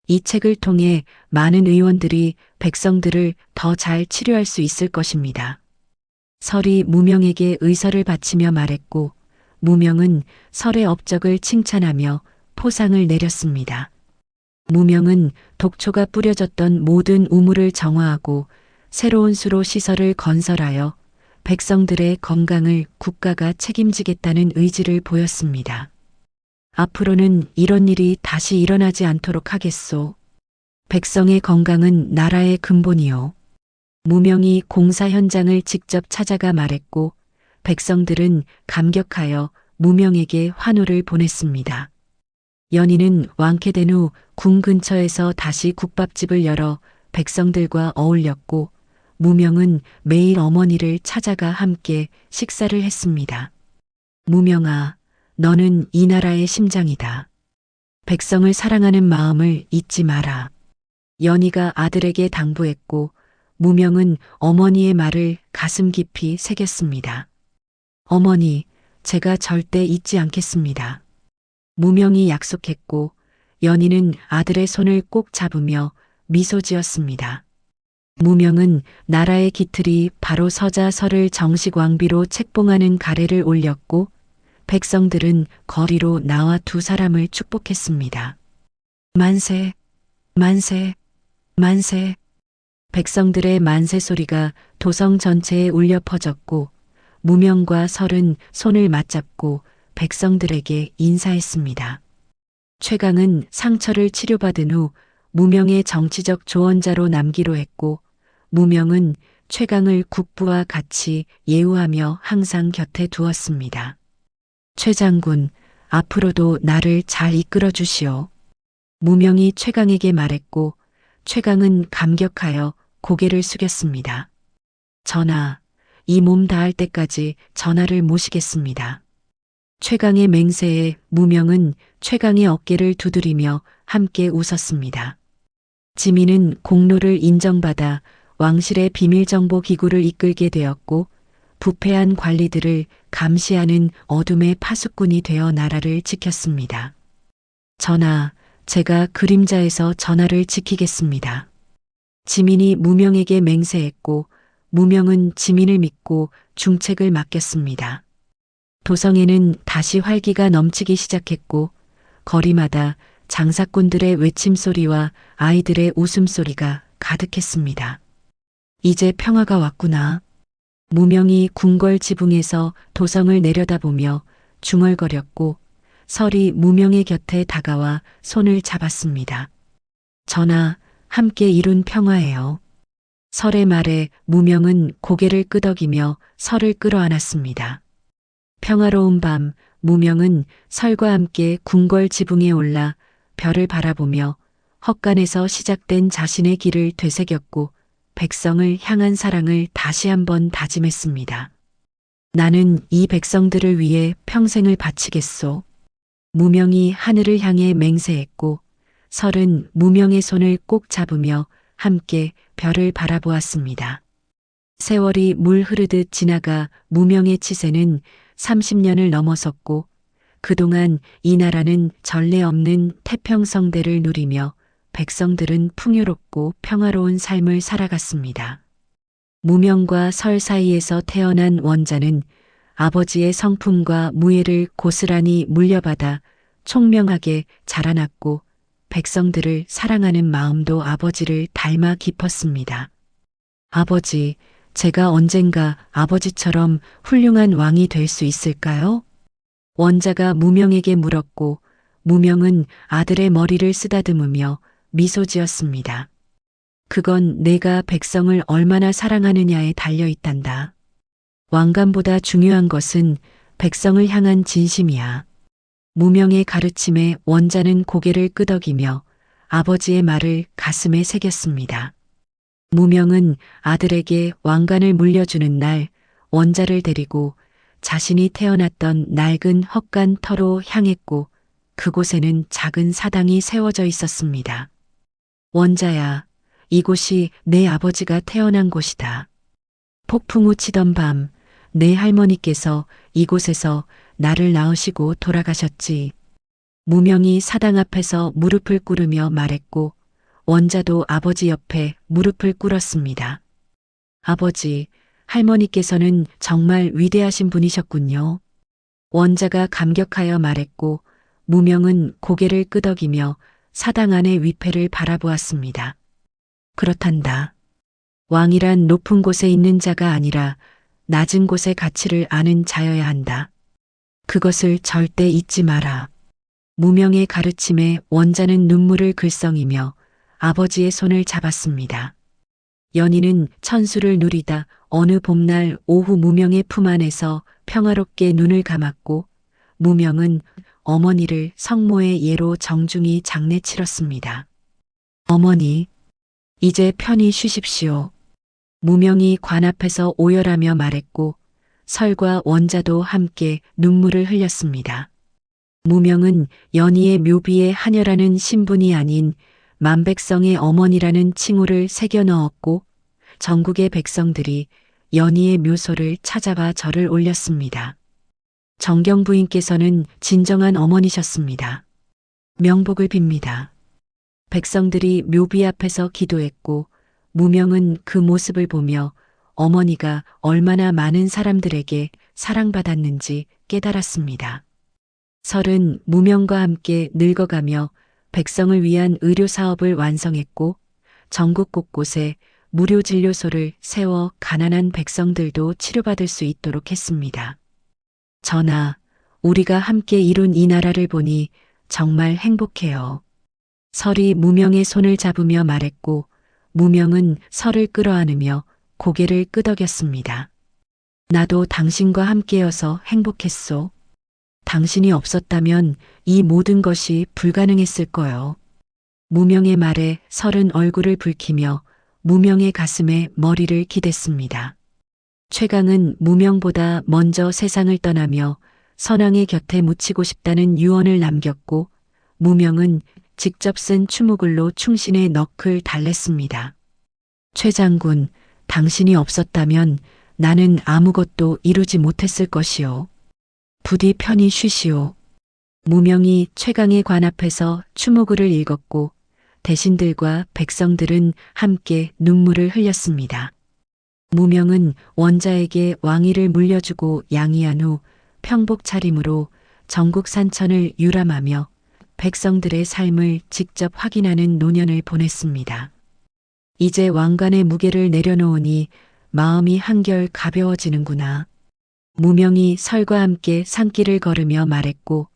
이 책을 통해 많은 의원들이 백성들을 더 잘 치료할 수 있을 것입니다. 설이 무명에게 의서를 바치며 말했고 무명은 설의 업적을 칭찬하며 포상을 내렸습니다. 무명은 독초가 뿌려졌던 모든 우물을 정화하고 새로운 수로 시설을 건설하여 백성들의 건강을 국가가 책임지겠다는 의지를 보였습니다. 앞으로는 이런 일이 다시 일어나지 않도록 하겠소. 백성의 건강은 나라의 근본이요. 무명이 공사 현장을 직접 찾아가 말했고 백성들은 감격하여 무명에게 환호를 보냈습니다. 연희는 왕쾌된 후 궁 근처에서 다시 국밥집을 열어 백성들과 어울렸고 무명은 매일 어머니를 찾아가 함께 식사를 했습니다. 무명아, 너는 이 나라의 심장이다. 백성을 사랑하는 마음을 잊지 마라. 연희가 아들에게 당부했고 무명은 어머니의 말을 가슴 깊이 새겼습니다. 어머니, 제가 절대 잊지 않겠습니다. 무명이 약속했고 연희는 아들의 손을 꼭 잡으며 미소 지었습니다. 무명은 나라의 기틀이 바로 서자 설을 정식 왕비로 책봉하는 가래를 올렸고 백성들은 거리로 나와 두 사람을 축복했습니다. 만세, 만세, 만세. 백성들의 만세 소리가 도성 전체에 울려 퍼졌고 무명과 설은 손을 맞잡고 백성들에게 인사했습니다. 최강은 상처를 치료받은 후 무명의 정치적 조언자로 남기로 했고 무명은 최강을 국부와 같이 예우하며 항상 곁에 두었습니다. 최 장군, 앞으로도 나를 잘 이끌어 주시오. 무명이 최강에게 말했고 최강은 감격하여 고개를 숙였습니다. 전하, 이 몸 다할 때까지 전하를 모시겠습니다. 최강의 맹세에 무명은 최강의 어깨를 두드리며 함께 웃었습니다. 지민은 공로를 인정받아 왕실의 비밀정보기구를 이끌게 되었고 부패한 관리들을 감시하는 어둠의 파수꾼이 되어 나라를 지켰습니다. 전하, 제가 그림자에서 전하를 지키겠습니다. 지민이 무명에게 맹세했고 무명은 지민을 믿고 중책을 맡겼습니다. 도성에는 다시 활기가 넘치기 시작했고 거리마다 장사꾼들의 외침소리와 아이들의 웃음소리가 가득했습니다. 이제 평화가 왔구나. 무명이 궁궐 지붕에서 도성을 내려다보며 중얼거렸고 설이 무명의 곁에 다가와 손을 잡았습니다. 전하, 함께 이룬 평화예요. 설의 말에 무명은 고개를 끄덕이며 설을 끌어안았습니다. 평화로운 밤, 무명은 설과 함께 궁궐 지붕에 올라 별을 바라보며 헛간에서 시작된 자신의 길을 되새겼고 백성을 향한 사랑을 다시 한번 다짐했습니다. 나는 이 백성들을 위해 평생을 바치겠소. 무명이 하늘을 향해 맹세했고 설은 무명의 손을 꼭 잡으며 함께 별을 바라보았습니다. 세월이 물 흐르듯 지나가 무명의 치세는 30년을 넘어섰고 그동안 이 나라는 전례 없는 태평성대를 누리며 백성들은 풍요롭고 평화로운 삶을 살아갔습니다. 무명과 설 사이에서 태어난 원자는 아버지의 성품과 무예를 고스란히 물려받아 총명하게 자라났고 백성들을 사랑하는 마음도 아버지를 닮아 깊었습니다. 아버지, 제가 언젠가 아버지처럼 훌륭한 왕이 될 수 있을까요? 원자가 무명에게 물었고 무명은 아들의 머리를 쓰다듬으며 미소 지었습니다. 그건 내가 백성을 얼마나 사랑하느냐에 달려 있단다. 왕관보다 중요한 것은 백성을 향한 진심이야. 무명의 가르침에 원자는 고개를 끄덕이며 아버지의 말을 가슴에 새겼습니다. 무명은 아들에게 왕관을 물려주는 날 원자를 데리고 자신이 태어났던 낡은 헛간 터로 향했고 그곳에는 작은 사당이 세워져 있었습니다. 원자야, 이곳이 내 아버지가 태어난 곳이다. 폭풍우 치던 밤, 내 할머니께서 이곳에서 나를 낳으시고 돌아가셨지. 무명이 사당 앞에서 무릎을 꿇으며 말했고 원자도 아버지 옆에 무릎을 꿇었습니다. 아버지, 할머니께서는 정말 위대하신 분이셨군요. 원자가 감격하여 말했고 무명은 고개를 끄덕이며 사당 안의 위패를 바라보았습니다. 그렇단다. 왕이란 높은 곳에 있는 자가 아니라 낮은 곳의 가치를 아는 자여야 한다. 그것을 절대 잊지 마라. 무명의 가르침에 원자는 눈물을 글썽이며 아버지의 손을 잡았습니다. 연희는 천수를 누리다 어느 봄날 오후 무명의 품 안에서 평화롭게 눈을 감았고 무명은 어머니를 성모의 예로 정중히 장례 치렀습니다. 어머니, 이제 편히 쉬십시오. 무명이 관 앞에서 오열하며 말했고 설과 원자도 함께 눈물을 흘렸습니다. 무명은 연희의 묘비에 하녀라는 신분이 아닌 만백성의 어머니라는 칭호를 새겨 넣었고 전국의 백성들이 연희의 묘소를 찾아와 절을 올렸습니다. 정경 부인께서는 진정한 어머니셨습니다. 명복을 빕니다. 백성들이 묘비 앞에서 기도했고 무명은 그 모습을 보며 어머니가 얼마나 많은 사람들에게 사랑받았는지 깨달았습니다. 설은 무명과 함께 늙어가며 백성을 위한 의료 사업을 완성했고 전국 곳곳에 무료 진료소를 세워 가난한 백성들도 치료받을 수 있도록 했습니다. 전하, 우리가 함께 이룬 이 나라를 보니 정말 행복해요. 설이 무명의 손을 잡으며 말했고 무명은 설을 끌어안으며 고개를 끄덕였습니다. 나도 당신과 함께여서 행복했소. 당신이 없었다면 이 모든 것이 불가능했을 거요. 무명의 말에 설은 얼굴을 붉히며 무명의 가슴에 머리를 기댔습니다. 최강은 무명보다 먼저 세상을 떠나며 선왕의 곁에 묻히고 싶다는 유언을 남겼고 무명은 직접 쓴 추모글로 충신의 넋을 달랬습니다. 최 장군, 당신이 없었다면 나는 아무것도 이루지 못했을 것이오. 부디 편히 쉬시오. 무명이 최강의 관 앞에서 추모글을 읽었고 대신들과 백성들은 함께 눈물을 흘렸습니다. 무명은 원자에게 왕위를 물려주고 양위한 후 평복 차림으로 전국 산천을 유람하며 백성들의 삶을 직접 확인하는 노년을 보냈습니다. 이제 왕관의 무게를 내려놓으니 마음이 한결 가벼워지는구나. 무명이 설과 함께 산길을 걸으며 말했고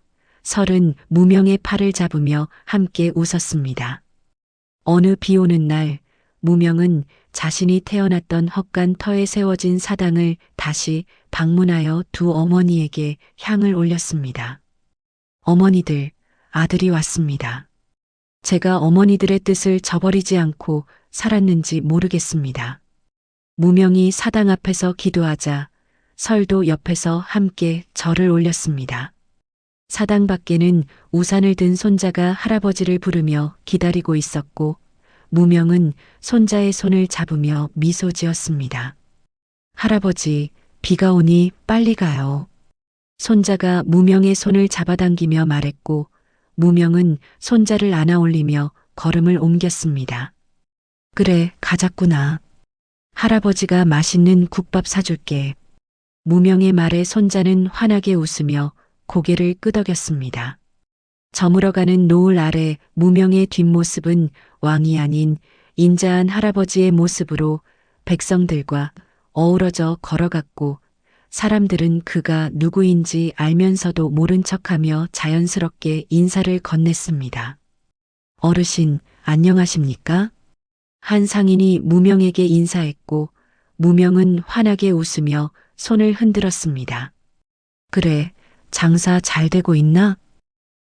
설은 무명의 팔을 잡으며 함께 웃었습니다. 어느 비 오는 날 무명은 자신이 태어났던 헛간터에 세워진 사당을 다시 방문하여 두 어머니에게 향을 올렸습니다. 어머니들, 아들이 왔습니다. 제가 어머니들의 뜻을 저버리지 않고 살았는지 모르겠습니다. 무명이 사당 앞에서 기도하자 설도 옆에서 함께 절을 올렸습니다. 사당 밖에는 우산을 든 손자가 할아버지를 부르며 기다리고 있었고 무명은 손자의 손을 잡으며 미소 지었습니다. 할아버지, 비가 오니 빨리 가요. 손자가 무명의 손을 잡아당기며 말했고 무명은 손자를 안아 올리며 걸음을 옮겼습니다. 그래, 가자꾸나. 할아버지가 맛있는 국밥 사줄게. 무명의 말에 손자는 환하게 웃으며 고개를 끄덕였습니다. 저물어가는 노을 아래 무명의 뒷모습은 왕이 아닌 인자한 할아버지의 모습으로 백성들과 어우러져 걸어갔고 사람들은 그가 누구인지 알면서도 모른 척하며 자연스럽게 인사를 건넸습니다. 어르신, 안녕하십니까? 한 상인이 무명에게 인사했고 무명은 환하게 웃으며 손을 흔들었습니다. 그래, 장사 잘 되고 있나?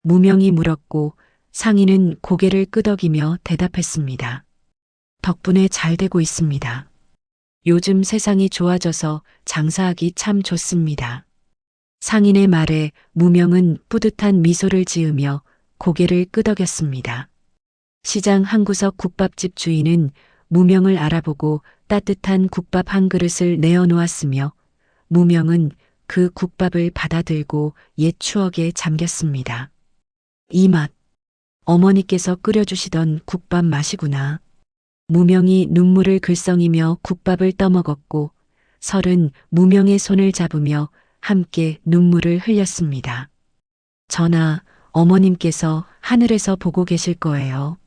무명이 물었고 상인은 고개를 끄덕이며 대답했습니다. 덕분에 잘 되고 있습니다. 요즘 세상이 좋아져서 장사하기 참 좋습니다. 상인의 말에 무명은 뿌듯한 미소를 지으며 고개를 끄덕였습니다. 시장 한 구석 국밥집 주인은 무명을 알아보고 따뜻한 국밥 한 그릇을 내어놓았으며 무명은 그 국밥을 받아들고 옛 추억에 잠겼습니다. 이 맛, 어머니께서 끓여주시던 국밥 맛이구나. 무명이 눈물을 글썽이며 국밥을 떠먹었고 설은 무명의 손을 잡으며 함께 눈물을 흘렸습니다. 전하, 어머님께서 하늘에서 보고 계실 거예요.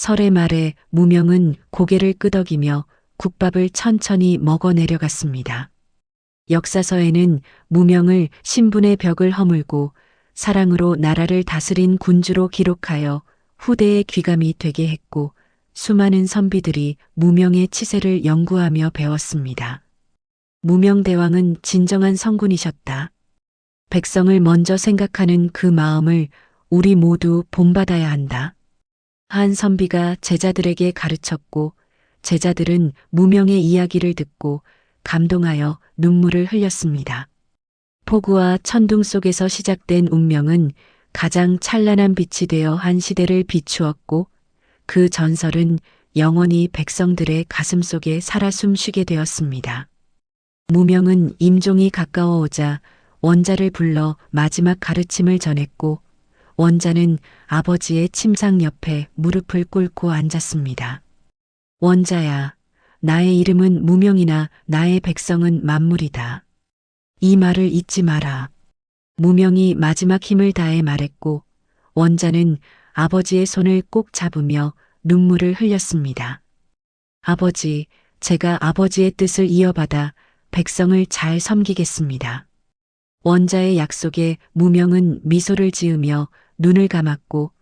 설의 말에 무명은 고개를 끄덕이며 국밥을 천천히 먹어 내려갔습니다. 역사서에는 무명을 신분의 벽을 허물고 사랑으로 나라를 다스린 군주로 기록하여 후대의 귀감이 되게 했고 수많은 선비들이 무명의 치세를 연구하며 배웠습니다. 무명대왕은 진정한 성군이셨다. 백성을 먼저 생각하는 그 마음을 우리 모두 본받아야 한다. 한 선비가 제자들에게 가르쳤고 제자들은 무명의 이야기를 듣고 감동하여 눈물을 흘렸습니다. 폭우와 천둥 속에서 시작된 운명은 가장 찬란한 빛이 되어 한 시대를 비추었고 그 전설은 영원히 백성들의 가슴 속에 살아 숨쉬게 되었습니다. 무명은 임종이 가까워오자 원자를 불러 마지막 가르침을 전했고 원자는 아버지의 침상 옆에 무릎을 꿇고 앉았습니다. 원자야, 나의 이름은 무명이나 나의 백성은 만물이다. 이 말을 잊지 마라. 무명이 마지막 힘을 다해 말했고 원자는 아버지의 손을 꼭 잡으며 눈물을 흘렸습니다. 아버지, 제가 아버지의 뜻을 이어받아 백성을 잘 섬기겠습니다. 원자의 약속에 무명은 미소를 지으며 눈을 감았고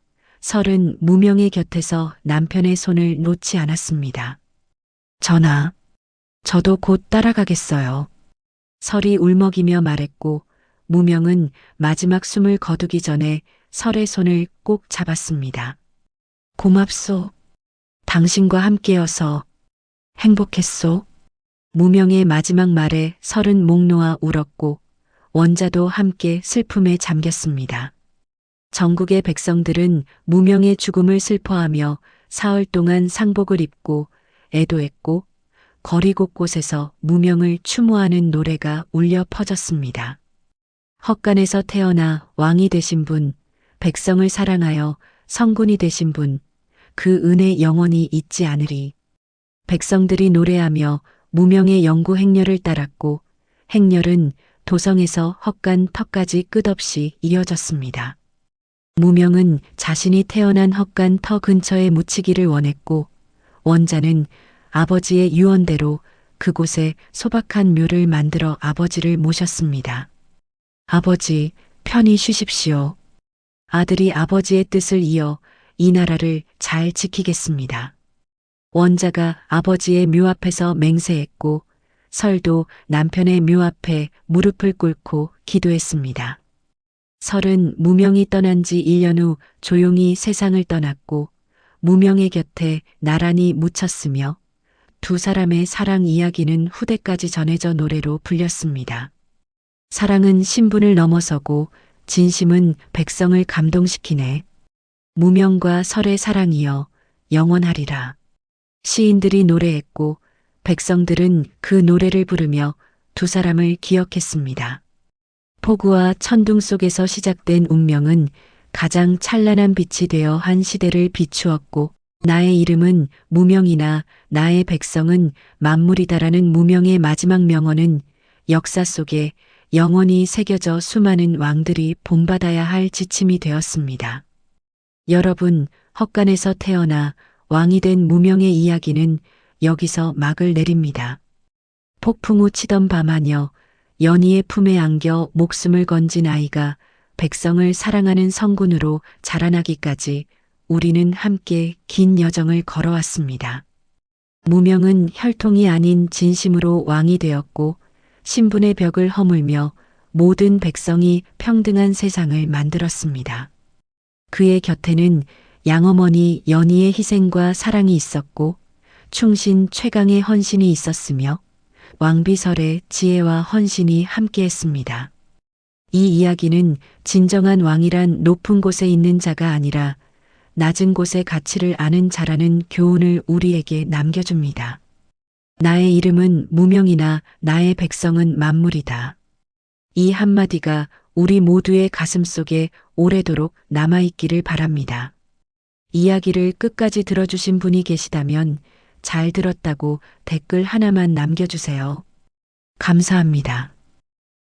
설은 무명의 곁에서 남편의 손을 놓지 않았습니다. 전하, 저도 곧 따라가겠어요. 설이 울먹이며 말했고 무명은 마지막 숨을 거두기 전에 설의 손을 꼭 잡았습니다. 고맙소. 당신과 함께여서 행복했소. 무명의 마지막 말에 설은 목 놓아 울었고 원자도 함께 슬픔에 잠겼습니다. 전국의 백성들은 무명의 죽음을 슬퍼하며 사흘 동안 상복을 입고 애도했고 거리 곳곳에서 무명을 추모하는 노래가 울려 퍼졌습니다. 헛간에서 태어나 왕이 되신 분, 백성을 사랑하여 성군이 되신 분, 그 은혜 영원히 잊지 않으리. 백성들이 노래하며 무명의 영구 행렬을 따랐고 행렬은 도성에서 헛간 터까지 끝없이 이어졌습니다. 무명은 자신이 태어난 헛간 터 근처에 묻히기를 원했고 원자는 아버지의 유언대로 그곳에 소박한 묘를 만들어 아버지를 모셨습니다. 아버지, 편히 쉬십시오. 아들이 아버지의 뜻을 이어 이 나라를 잘 지키겠습니다. 원자가 아버지의 묘 앞에서 맹세했고 설도 남편의 묘 앞에 무릎을 꿇고 기도했습니다. 설은 무명이 떠난 지 1년 후 조용히 세상을 떠났고 무명의 곁에 나란히 묻혔으며 두 사람의 사랑 이야기는 후대까지 전해져 노래로 불렸습니다. 사랑은 신분을 넘어서고 진심은 백성을 감동시키네. 무명과 설의 사랑이여 영원하리라. 시인들이 노래했고 백성들은 그 노래를 부르며 두 사람을 기억했습니다. 폭우와 천둥 속에서 시작된 운명은 가장 찬란한 빛이 되어 한 시대를 비추었고 나의 이름은 무명이나 나의 백성은 만물이다라는 무명의 마지막 명언은 역사 속에 영원히 새겨져 수많은 왕들이 본받아야 할 지침이 되었습니다. 여러분, 헛간에서 태어나 왕이 된 무명의 이야기는 여기서 막을 내립니다. 폭풍 우 치던 밤하녀, 연희의 품에 안겨 목숨을 건진 아이가 백성을 사랑하는 성군으로 자라나기까지 우리는 함께 긴 여정을 걸어왔습니다. 무명은 혈통이 아닌 진심으로 왕이 되었고 신분의 벽을 허물며 모든 백성이 평등한 세상을 만들었습니다. 그의 곁에는 양어머니 연희의 희생과 사랑이 있었고 충신 최강의 헌신이 있었으며 왕비설의 지혜와 헌신이 함께했습니다. 이 이야기는 진정한 왕이란 높은 곳에 있는 자가 아니라 낮은 곳의 가치를 아는 자라는 교훈을 우리에게 남겨줍니다. 나의 이름은 무명이나 나의 백성은 만물이다. 이 한마디가 우리 모두의 가슴 속에 오래도록 남아있기를 바랍니다. 이야기를 끝까지 들어주신 분이 계시다면 잘 들었다고 댓글 하나만 남겨주세요. 감사합니다.